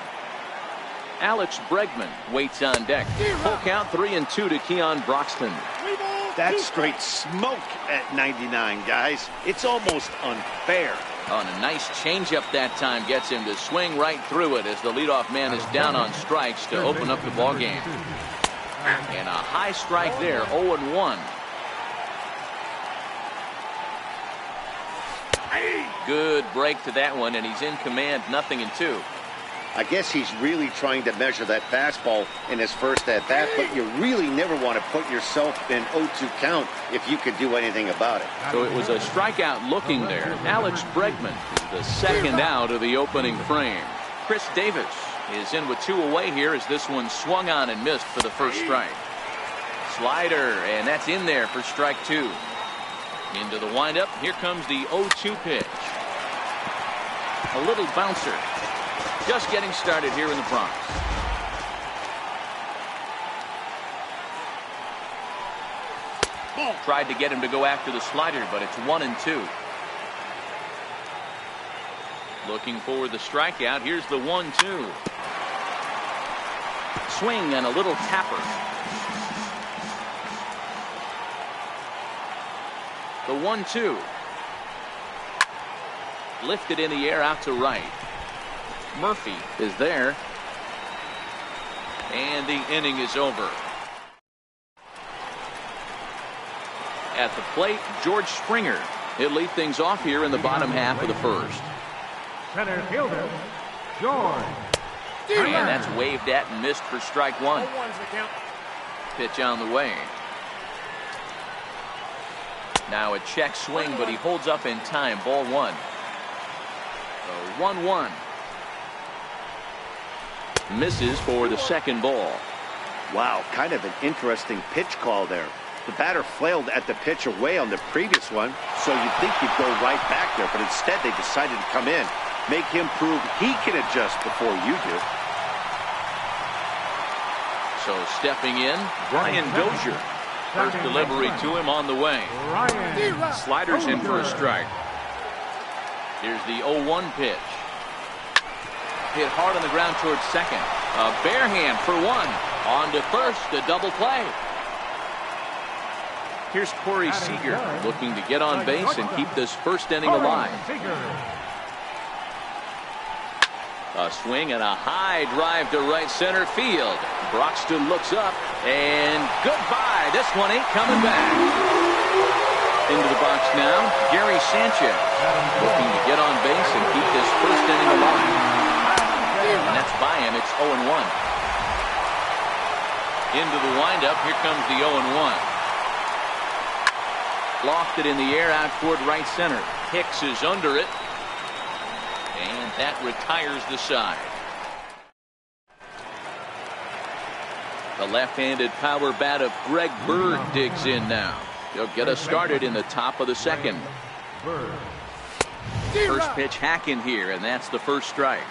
Alex Bregman waits on deck. Full count, 3-2 to Keon Broxton. That's straight smoke at 99, guys. It's almost unfair. On a nice changeup that time gets him to swing right through it as the leadoff man is down on strikes to open up the ball game. And a high strike there, 0-1. Good break to that one, and he's in command, 0-2. I guess he's really trying to measure that fastball in his first at bat, but you really never want to put yourself in 0-2 count if you could do anything about it. So it was a strikeout looking there. Alex Bregman is the second out of the opening frame. Chris Davis is in with 2 away here as this one swung on and missed for the first strike. Slider, and that's in there for strike 2. Into the windup. Here comes the 0-2 pitch. A little bouncer. Just getting started here in the Bronx. Tried to get him to go after the slider, but it's 1-2. Looking for the strikeout. Here's the 1-2. Swing and a little tapper. The 1-2. Lifted in the air out to right. Murphy is there. And the inning is over. At the plate, George Springer. He'll lead things off here in the bottom half of the first. Center fielder, George. And that's waved at and missed for strike 1. Pitch on the way. Now a check swing, but he holds up in time. Ball 1. So 1-1. Misses for the second ball. Wow, kind of an interesting pitch call there. The batter flailed at the pitch away on the previous one, so you'd think he'd go right back there, but instead they decided to come in, make him prove he can adjust before you do. So stepping in, Brian Dozier. First delivery to him on the way. Sliders in for a strike. Here's the 0-1 pitch. Hit hard on the ground towards second. A bare hand for one. On to first, a double play. Here's Corey Seager looking to get on base and keep this first inning alive. A swing and a high drive to right center field. Broxton looks up and goodbye. This one ain't coming back. Into the box now, Gary Sanchez looking to get on base and keep this first inning alive. And that's by him. It's 0-1. Into the windup. Here comes the 0-1. Lofted in the air out toward right center. Hicks is under it. And that retires the side. The left-handed power bat of Greg Bird digs in now. He'll get us started in the top of the second. First pitch hacking here, and that's the first strike.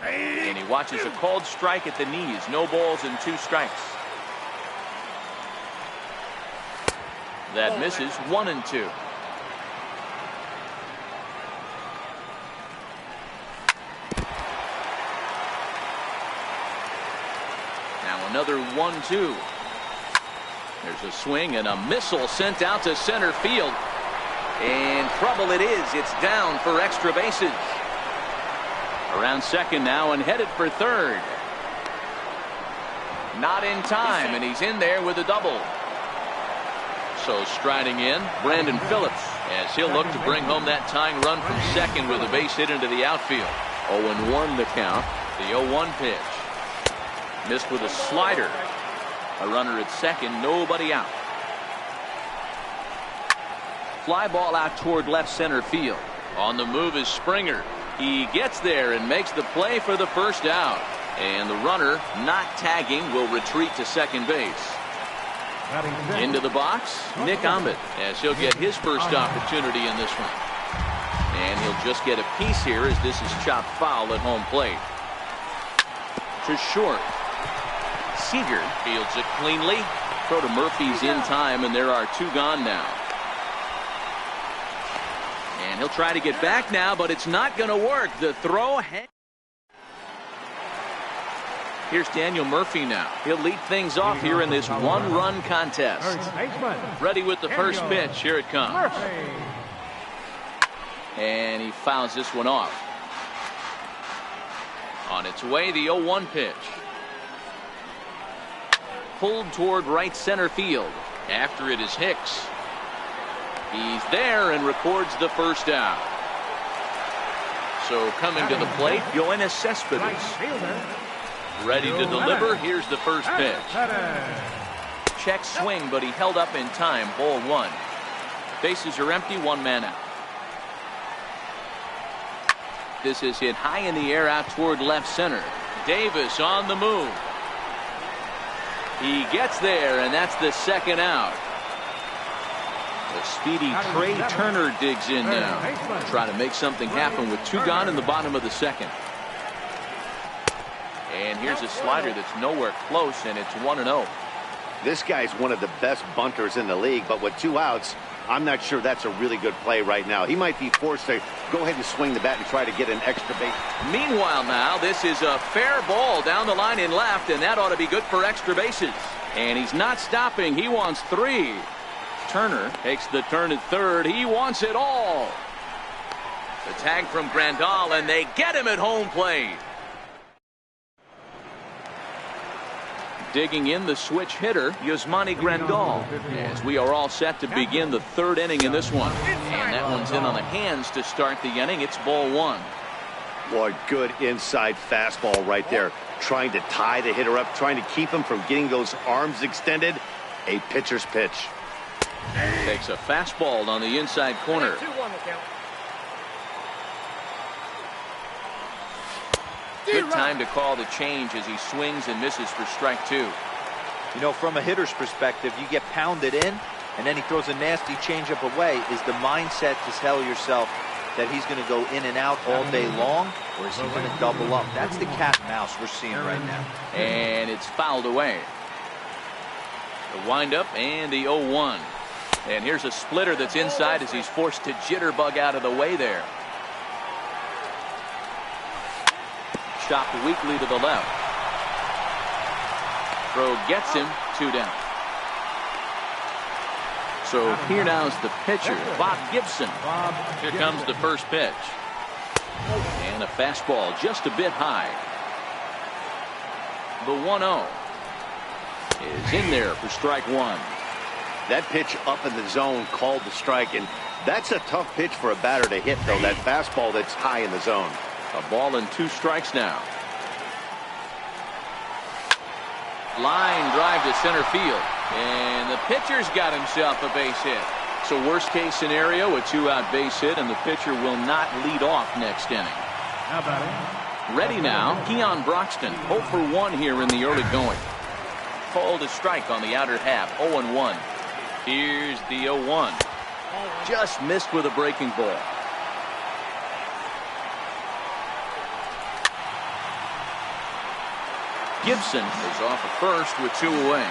And he watches a called strike at the knees. No balls and 2 strikes. That misses. 1-2. Now another 1-2. There's a swing and a missile sent out to center field. And trouble it is. It's down for extra bases. Around second now and headed for third. Not in time, and he's in there with a double. So striding in, Brandon Phillips, as he'll look to bring home that tying run from second with a base hit into the outfield. 0-1 the count. The 0-1 pitch. Missed with a slider. A runner at second, nobody out. Fly ball out toward left center field. On the move is Springer. He gets there and makes the play for the first out. And the runner, not tagging, will retreat to second base. Into the box, Nick Ahmed, as he'll get his first opportunity in this one. And he'll just get a piece here as this is chopped foul at home plate. To short. Seager fields it cleanly. Throw to Murphy's in time, and there are 2 gone now. And he'll try to get back now, but it's not going to work. The throw. Here's Daniel Murphy now. He'll lead things off here in this 1-run contest. Ready with the first pitch. Here it comes. And he fouls this one off. On its way, the 0-1 pitch. Pulled toward right center field. After it is Hicks. He's there and records the first out. So coming to the plate, Yoenis Cespedes. Ready to deliver. Here's the first pitch. Check swing, but he held up in time. Ball 1. Bases are empty. 1 man out. This is hit high in the air out toward left center. Davis on the move. He gets there, and that's the second out. The speedy Trey Turner digs in now. Trying to make something happen with 2 gone in the bottom of the second. And here's a slider that's nowhere close, and it's 1-0. This guy's one of the best bunters in the league, but with 2 outs, I'm not sure that's a really good play right now. He might be forced to go ahead and swing the bat and try to get an extra base. Meanwhile now, this is a fair ball down the line in left, and that ought to be good for extra bases. And he's not stopping. He wants 3. Turner takes the turn at third. He wants it all. The tag from Grandal, and they get him at home plate. Digging in the switch hitter, Yasmani Grandal, as we are all set to begin the 3rd inning in this one. And that one's in on the hands to start the inning. It's ball 1. Boy, good inside fastball right there. Trying to tie the hitter up, trying to keep him from getting those arms extended. A pitcher's pitch. Takes a fastball on the inside corner. Good time to call the change as he swings and misses for strike 2. You know, from a hitter's perspective, you get pounded in, and then he throws a nasty changeup away. Is the mindset to tell yourself that he's going to go in and out all day long, or is he going to double up? That's the cat and mouse we're seeing right now. And it's fouled away. The windup and the 0-1. And here's a splitter that's inside as he's forced to jitterbug out of the way there. Chopped weakly to the left. Throw gets him, 2 down. So here now's the pitcher, Bob Gibson. Here comes the first pitch. And a fastball just a bit high. The 1-0 is in there for strike 1. That pitch up in the zone called the strike, and that's a tough pitch for a batter to hit, though, that fastball that's high in the zone. A ball and 2 strikes now. Line drive to center field. And the pitcher's got himself a base hit. So worst case scenario, a 2-out base hit, and the pitcher will not lead off next inning. Now batting. Ready now, Keon Broxton, 0 for 1 here in the early going. Called a strike on the outer half, 0-1. Here's the 0-1. Just missed with a breaking ball. Gibson is off at first with 2 away.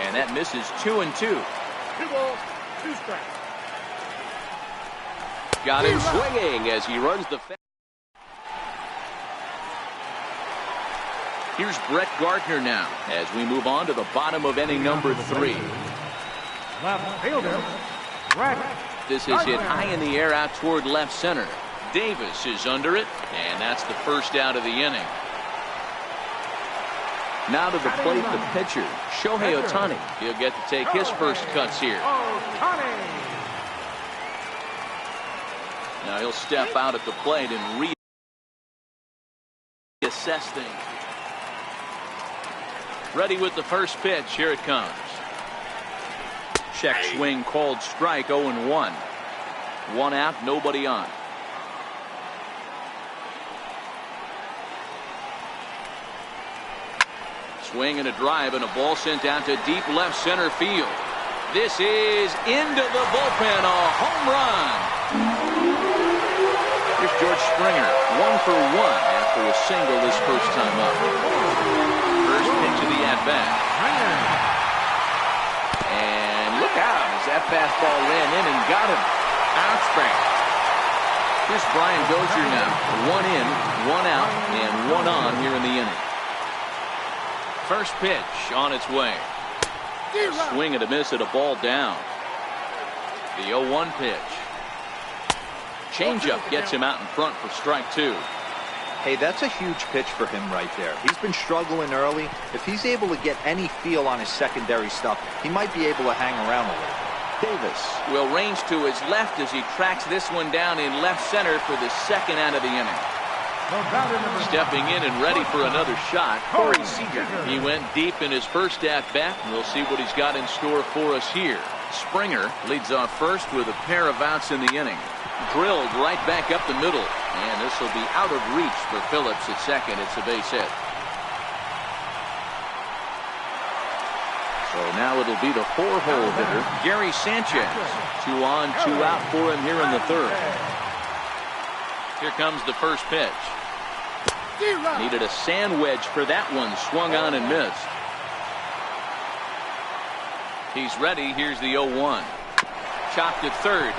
And that misses 2-2. 2 balls, 2 strikes. Got him swinging as he runs the fence. Here's Brett Gardner now as we move on to the bottom of inning number 3. Left fielder, Brett. This is hit high in the air out toward left center. Davis is under it, and that's the first out of the inning. Now to the plate, the pitcher, Shohei Ohtani. He'll get to take his first cuts here. Now he'll step out at the plate and reassess things. Ready with the first pitch. Here it comes. Check swing called strike, 0-1. 1 out, nobody on. Swing and a drive and a ball sent out to deep left center field. This is into the bullpen, a home run. Here's George Springer, 1 for 1 after a single his first time up. First pitch of the at-bat. And look out as that fastball ran in and got him. Outstanding. Here's Brian Dozier now. 1 in, 1 out, and 1 on here in the inning. First pitch on its way. Swing and a miss at a ball down. The 0-1 pitch. Changeup gets him out in front for strike 2. Hey, that's a huge pitch for him right there. He's been struggling early. If he's able to get any feel on his secondary stuff, he might be able to hang around a little. Davis will range to his left as he tracks this one down in left center for the second out of the inning. Stepping in and ready for another shot, Corey Seager. He went deep in his first at-bat, and we'll see what he's got in store for us here. Springer leads off first with a pair of outs in the inning. Drilled right back up the middle, and this will be out of reach for Phillips at second. It's a base hit. So now it'll be the 4-hole hitter, Gary Sanchez. 2 on, 2 out for him here in the third. Here comes the first pitch. Needed a sand wedge for that one. Swung on and missed. He's ready. Here's the 0-1. Chopped at third.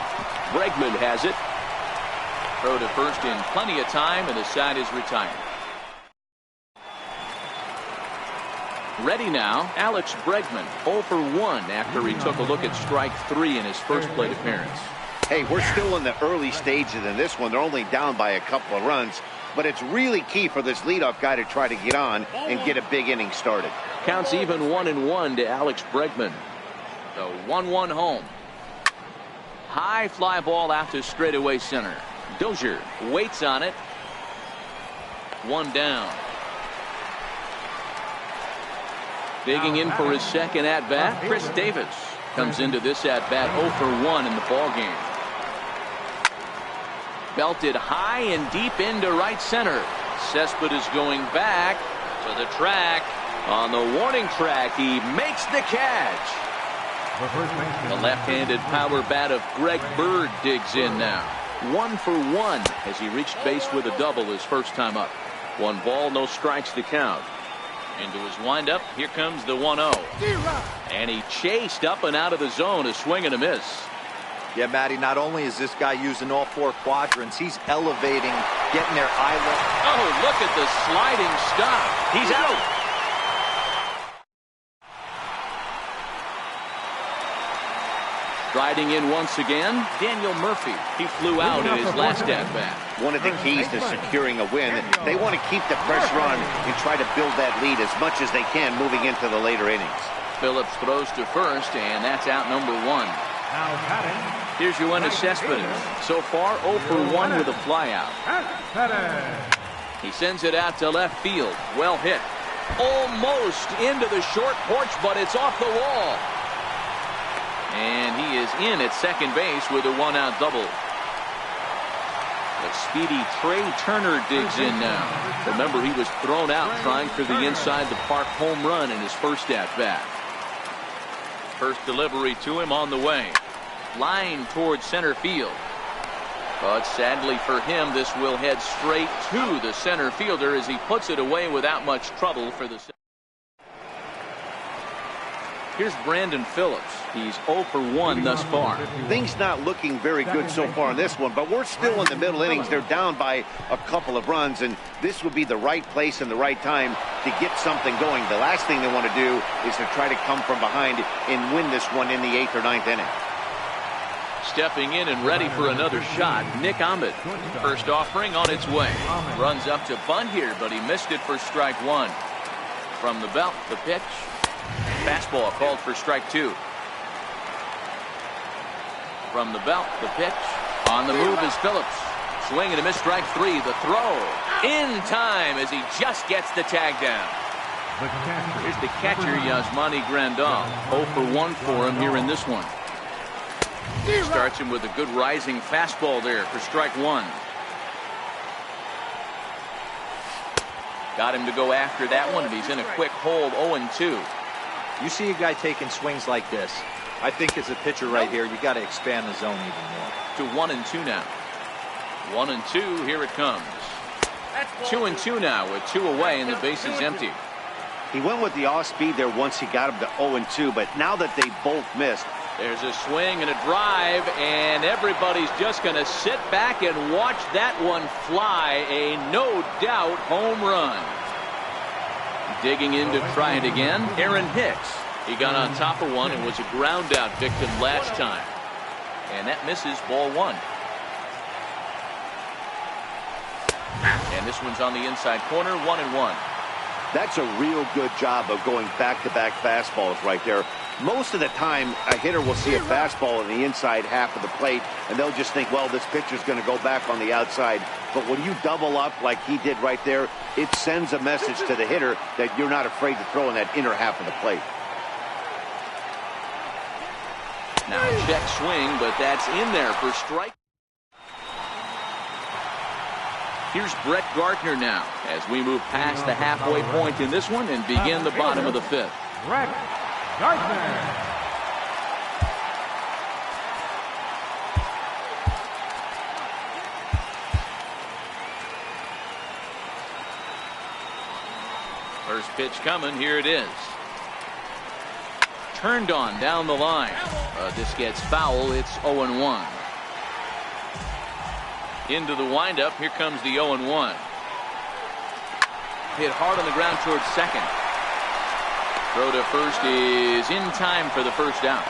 Bregman has it. Throw to first in plenty of time, and the side is retired. Ready now, Alex Bregman, 0 for 1 after he took a look at strike 3 in his first plate appearance. Hey, we're still in the early stages in this one. They're only down by a couple of runs, but it's really key for this leadoff guy to try to get on and get a big inning started. Counts even 1-1 to Alex Bregman. The 1-1 home. High fly ball out to straightaway center. Dozier waits on it. 1 down. Digging in for his second at-bat, Chris Davis comes into this at-bat 0 for 1 in the ballgame. Belted high and deep into right center. Cespedes going back to the track. On the warning track, he makes the catch. The left-handed power bat of Greg Bird digs in now. 1 for 1 as he reached base with a double his first time up. 1 ball, no strikes to count. Into his windup, here comes the 1-0. And he chased up and out of the zone, a swing and a miss. Yeah, Matty, not only is this guy using all 4 quadrants, he's elevating, getting their eye level. Oh, look at the sliding stop. He's out. Riding in once again, Daniel Murphy. He flew out in his last at-bat. One of the keys to securing a win, they want to keep the pressure on and try to build that lead as much as they can moving into the later innings. Phillips throws to first, and that's out number 1. Here's Yoenis Cespedes. So far, 0 for 1 with a flyout. He sends it out to left field. Well hit. Almost into the short porch, but it's off the wall. And he is in at second base with a 1-out double. The speedy Trey Turner digs in now. Remember, he was thrown out trying for the inside the park home run in his first at-bat. First delivery to him on the way. Line towards center field. But sadly for him, this will head straight to the center fielder as he puts it away without much trouble for the. Here's Brandon Phillips. He's 0 for 1 thus far. Things not looking very good so far in this one, but we're still in the middle innings. They're down by a couple of runs, and this would be the right place and the right time to get something going. The last thing they want to do is to try to come from behind and win this one in the 8th or 9th inning. Stepping in and ready for another shot, Nick Ahmed. First offering on its way. Runs up to bunt here, but he missed it for strike 1. From the belt, the pitch. Fastball called for strike 2. From the belt, the pitch. On the move is Phillips. Swing and a miss, strike 3. The throw in time as he just gets the tag down. Here's the catcher, Yasmani Grandal. 0 for 1 for him here in this one. Starts him with a good rising fastball there for strike 1. Got him to go after that one, and he's in a quick hold, 0-2. You see a guy taking swings like this. I think as a pitcher right here, you got to expand the zone even more. To 1-2 now. 1-2, here it comes. 2-2 now with 2 away and the bases empty. He went with the off speed there once he got him to 0-2, but now that they both missed. There's a swing and a drive, and everybody's just going to sit back and watch that one fly. A no-doubt home run. Digging in to try it again, Aaron Hicks. He got on top of one and was a ground-out victim last time. And that misses, ball 1. And this one's on the inside corner, 1-1. That's a real good job of going back-to-back fastballs right there. Most of the time, a hitter will see a fastball in the inside half of the plate, and they'll just think, well, this pitcher's going to go back on the outside. But when you double up like he did right there, it sends a message to the hitter that you're not afraid to throw in that inner half of the plate. Now a check swing, but that's in there for strike. Here's Brett Gardner now as we move past the halfway point in this one and begin the bottom of the 5th. Brett Gardner. First pitch coming. Here it is. Turned on down the line. This gets foul. It's 0-1. Into the windup. Here comes the 0-1. Hit hard on the ground towards second. Throw to first is in time for the first down.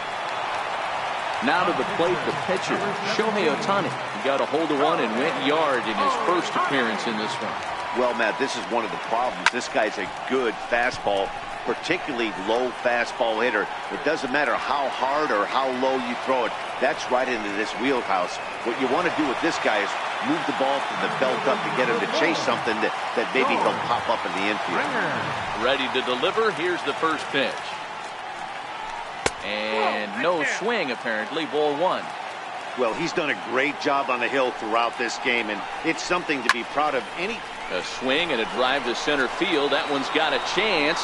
Now to the plate, the pitcher, Shohei Ohtani. He got a hold of one and went yard in his first appearance in this one. Well, Matt, this is one of the problems. This guy's a good fastball, particularly low fastball hitter. It doesn't matter how hard or how low you throw it. That's right into this wheelhouse. What you want to do with this guy is move the ball from the belt up to get him to chase something that maybe he'll pop up in the infield. Ready to deliver. Here's the first pitch. And no swing, apparently. Ball 1. Well, he's done a great job on the hill throughout this game, and it's something to be proud of. A swing and a drive to center field. That one's got a chance.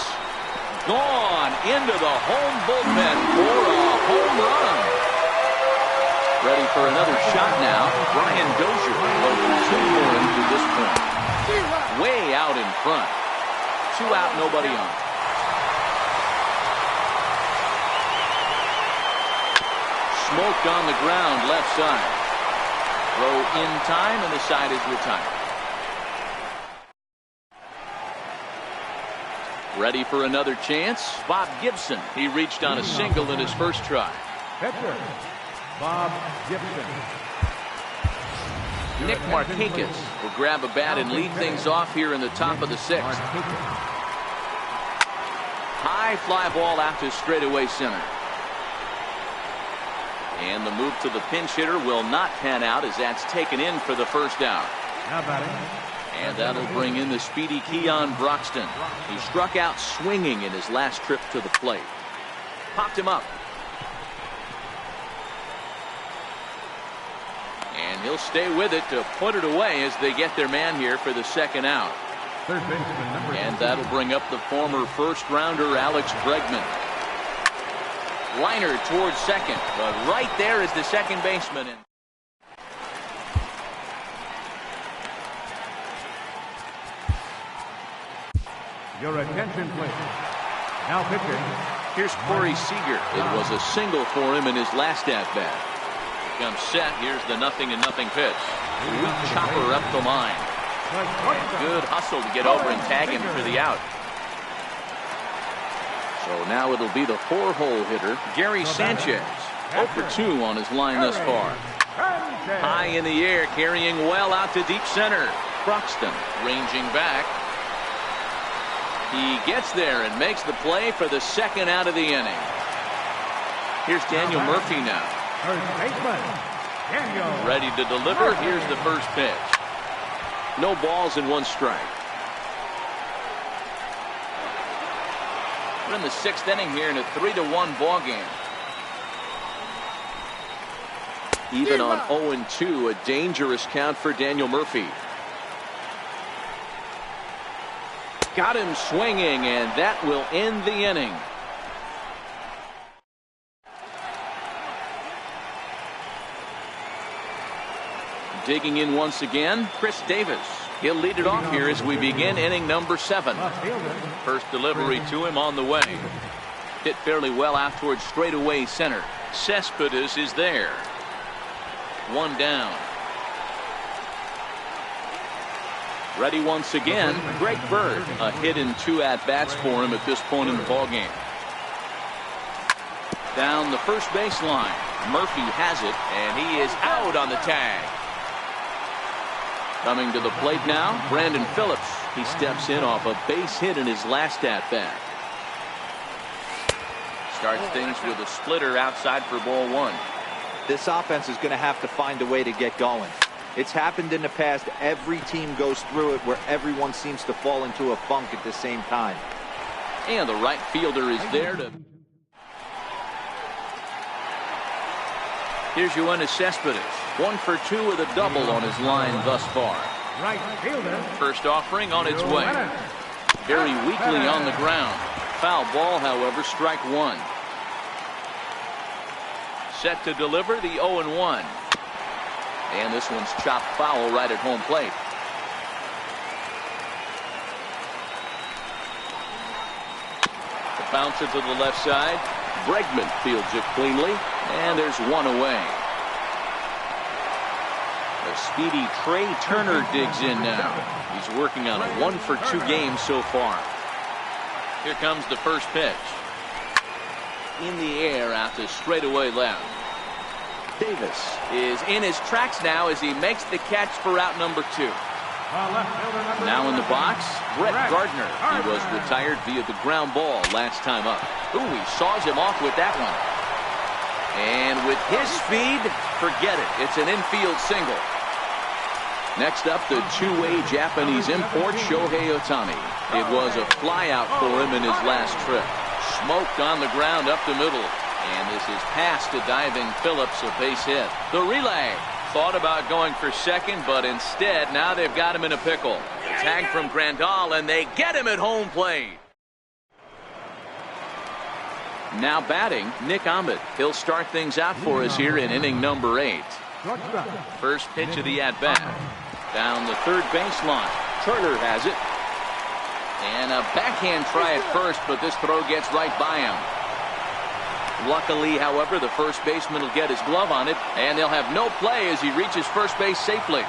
Gone into the home bullpen for a home run. Ready for another shot now. Brian Dozier. 0-2 for him to this point. Way out in front. 2 out, nobody on. Smoked on the ground, left side. Throw in time, and the side is retired. Ready for another chance. Bob Gibson. He reached on a single in his first try. Pitcher, Bob Gibson. Nick Markakis will grab a bat and lead things off here in the top of the 6th. High fly ball out to straightaway center. And the move to the pinch hitter will not pan out as that's taken in for the first out. Now batting. And that'll bring in the speedy Keon Broxton. He struck out swinging in his last trip to the plate. Popped him up. And he'll stay with it to put it away as they get their man here for the second out. Third baseman, number And that'll bring up the former first-rounder Alex Bregman. Liner towards second, but right there is the second baseman. Your attention, please. Now pitching. Here's Corey Seager. It was a single for him in his last at-bat. Comes set. Here's the 0-0 pitch. Weak chopper up the line. Good hustle to get over and tag him for the out. So now it'll be the 4-hole hitter, Gary Sanchez. 0 for 2 on his line thus far. High in the air, carrying well out to deep center. Broxton ranging back. He gets there and makes the play for the second out of the inning. Here's Daniel Murphy now. First baseman, Daniel. Ready to deliver. Here's the first pitch. No balls and 1 strike. We're in the 6th inning here in a 3-1 ball game. Even on 0-2, a dangerous count for Daniel Murphy. Got him swinging, and that will end the inning. Digging in once again, Chris Davis. He'll lead it off here as we begin inning number 7. First delivery to him on the way. Hit fairly well out towards straightaway center. Cespedes is there. 1 down. Ready once again, Greg Bird. A hit in 2 at-bats for him at this point in the ballgame. Down the first baseline. Murphy has it, and he is out on the tag. Coming to the plate now, Brandon Phillips. He steps in off a base hit in his last at-bat. Starts things with a splitter outside for ball 1. This offense is going to have to find a way to get going. It's happened in the past. Every team goes through it where everyone seems to fall into a funk at the same time. And the right fielder is there to... Here's Yoenis Cespedes. 1 for 2 with a double on his line thus far. Right fielder. First offering on its way. Very weakly on the ground. Foul ball, however, strike 1. Set to deliver the 0-1. And this one's chopped foul right at home plate. The bouncer to the left side. Bregman fields it cleanly. And there's 1 away. The speedy Trey Turner digs in now. He's working on a 1 for 2 game so far. Here comes the first pitch. In the air out to straightaway left. Davis is in his tracks now as he makes the catch for out number 2. Now in the box, Brett Gardner. He was retired via the ground ball last time up. Ooh, he saws him off with that one. And with his speed, forget it. It's an infield single. Next up, the 2-way Japanese import, Shohei Ohtani. It was a flyout for him in his last trip. Smoked on the ground up the middle. And this is past a diving Phillips, a base hit. The relay. Thought about going for second, but instead, now they've got him in a pickle. The tag from Grandal, and they get him at home plate. Now batting, Nick Ahmed. He'll start things out for us here in inning number 8. First pitch of the at-bat. Down the third baseline. Turner has it. And a backhand try at first, but this throw gets right by him. Luckily, however, the first baseman will get his glove on it, and they'll have no play as he reaches first base safely.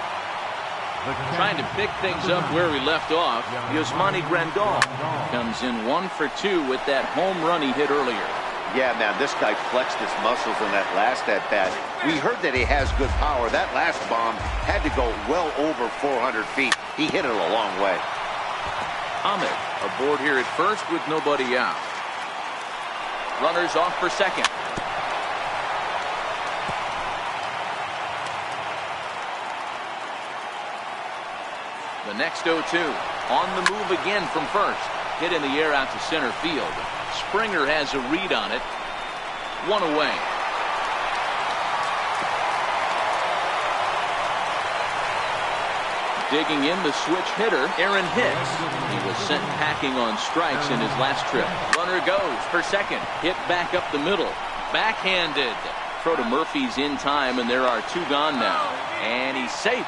Trying to pick things up where we left off, Yasmani Grandal comes in 1 for 2 with that home run he hit earlier. Yeah, man, this guy flexed his muscles in that last at-bat. We heard that he has good power. That last bomb had to go well over 400 feet. He hit it a long way. Ahmed aboard here at first with nobody out. Runners off for second. The next 0-2. On the move again from first. Hit in the air out to center field. Springer has a read on it. 1 away. Digging in, the switch hitter, Aaron Hicks. He was sent packing on strikes in his last trip. Runner goes for second. Hit back up the middle. Backhanded. Throw to Murphy's in time, and there are 2 gone now. And he's safe.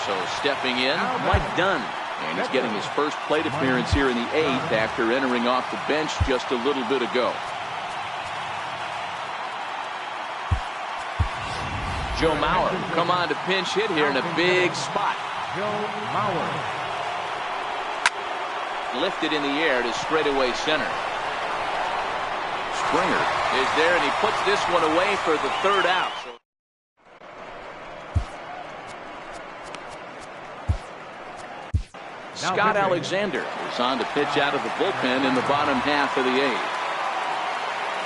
So stepping in, Mike Dunn. And he's getting his first plate appearance here in the 8th after entering off the bench just a little bit ago. Joe Mauer come on to pinch hit here in a big spot. Joe Mauer. Lifted in the air to straightaway center. Springer is there, and he puts this one away for the 3rd out. Scott Alexander is on to pitch out of the bullpen in the bottom half of the 8th.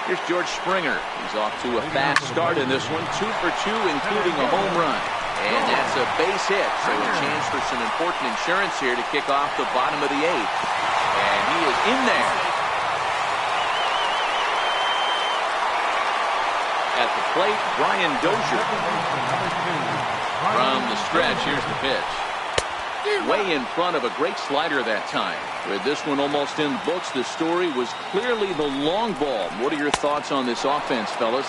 Here's George Springer. He's off to a fast start in this one. 2 for 2, including a home run. And that's a base hit, so a chance for some important insurance here to kick off the bottom of the 8th. And he is in there. At the plate, Brian Dozier. From the stretch, here's the pitch. Way in front of a great slider that time. With this one almost in the books, the story was clearly the long ball. What are your thoughts on this offense, fellas?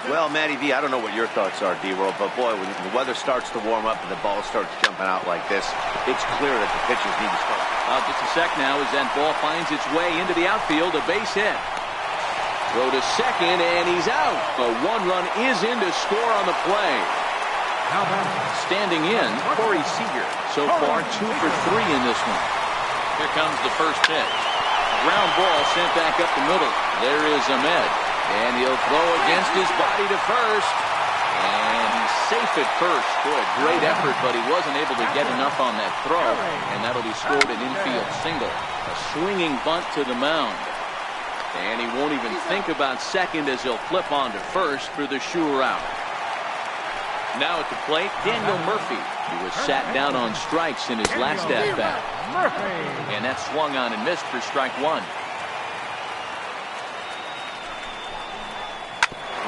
Well, Matty V, I don't know what your thoughts are, D-Roll, but boy, when the weather starts to warm up and the ball starts jumping out like this, it's clear that the pitchers need to start. Just a sec now as that ball finds its way into the outfield, a base hit. Throw to second, and he's out. A 1 run is in to score on the play. Standing in, Corey Seager. So far, 2 for 3 in this one. Here comes the first pitch. Ground ball sent back up the middle. There is Ahmed. And he'll throw against his body to first. And he's safe at first. Boy, great effort, but he wasn't able to get enough on that throw. And that'll be scored an infield single. A swinging bunt to the mound. And he won't even think about second as he'll flip on to first for the sure out. Now at the plate, Daniel Murphy. He was sat down on strikes in his last at-bat. And that swung on and missed for strike 1.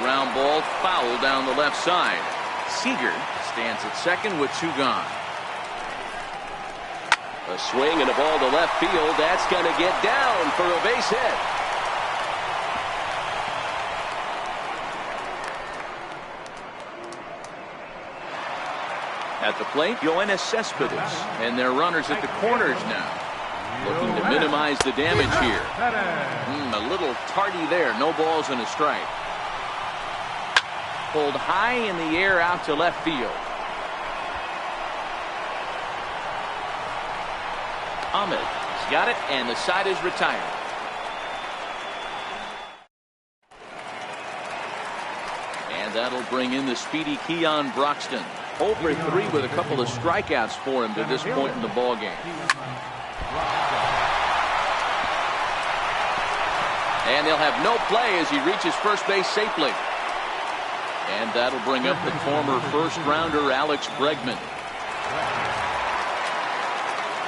Ground ball foul down the left side. Seager stands at second with 2 gone. A swing and a ball to left field. That's going to get down for a base hit. At the plate, Yoenis Cespedes, and their runners at the corners now. Looking to minimize the damage here. A little tardy there. No balls and a strike. Pulled high in the air out to left field. Ahmed has got it, and the side is retired. And that'll bring in the speedy Keon Broxton. 0 for 3 with a couple of strikeouts for him to this point in the ballgame. And they'll have no play as he reaches first base safely. And that'll bring up the former first-rounder Alex Bregman.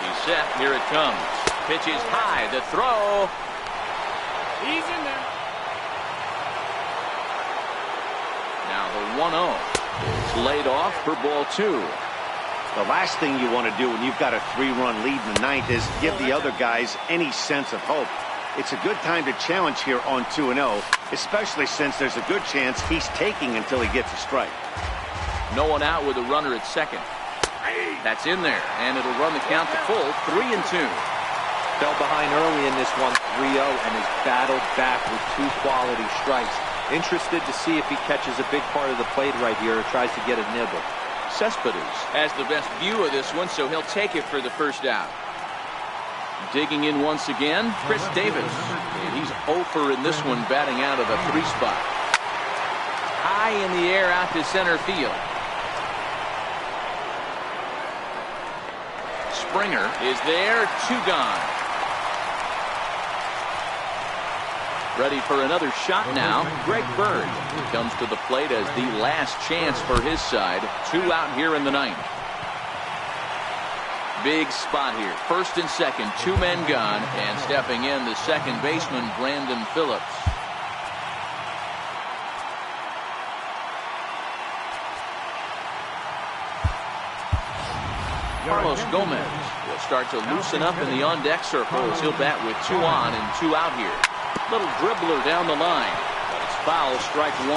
He's set. Here it comes. Pitch is high. The throw. He's in there. The 1-0 is laid off for ball 2. The last thing you want to do when you've got a 3-run lead in the ninth is give the other guys any sense of hope. It's a good time to challenge here on 2-0, especially since there's a good chance he's taking until he gets a strike. No one out with a runner at second. That's in there, and it'll run the count to full, 3-2. Fell behind early in this one, 3-0, and has battled back with 2 quality strikes. Interested to see if he catches a big part of the plate right here or tries to get a nibble. Cespedes has the best view of this one, so he'll take it for the first out. Digging in once again, Chris Davis. And he's 0 in this one, batting out of the 3 spot. High in the air out to center field. Springer is there, 2 gone. Ready for another shot now, Greg Bird. He comes to the plate as the last chance for his side. 2 out here in the ninth. Big spot here. First and second, 2 men gone, and stepping in the second baseman, Brandon Phillips. Carlos Gomez will start to loosen up in the on-deck circles. He'll bat with 2 on and 2 out here. Little dribbler down the line, but it's foul, strike 1.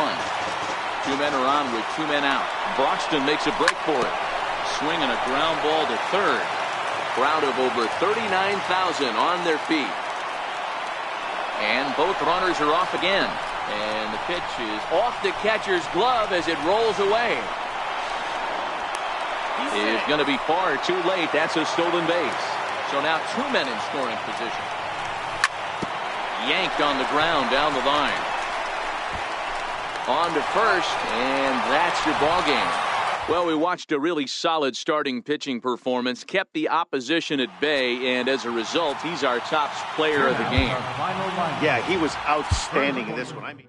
2 men are on with 2 men out. Broxton makes a break for it. Swinging a ground ball to third. Crowd of over 39,000 on their feet. And both runners are off again. And the pitch is off the catcher's glove as it rolls away. Is going to be far too late. That's a stolen base. So now 2 men in scoring position. Yanked on the ground down the line. On to first, and that's your ball game. Well, we watched a really solid starting pitching performance, kept the opposition at bay, and as a result, he's our top player of the game. Yeah, he was outstanding in this one.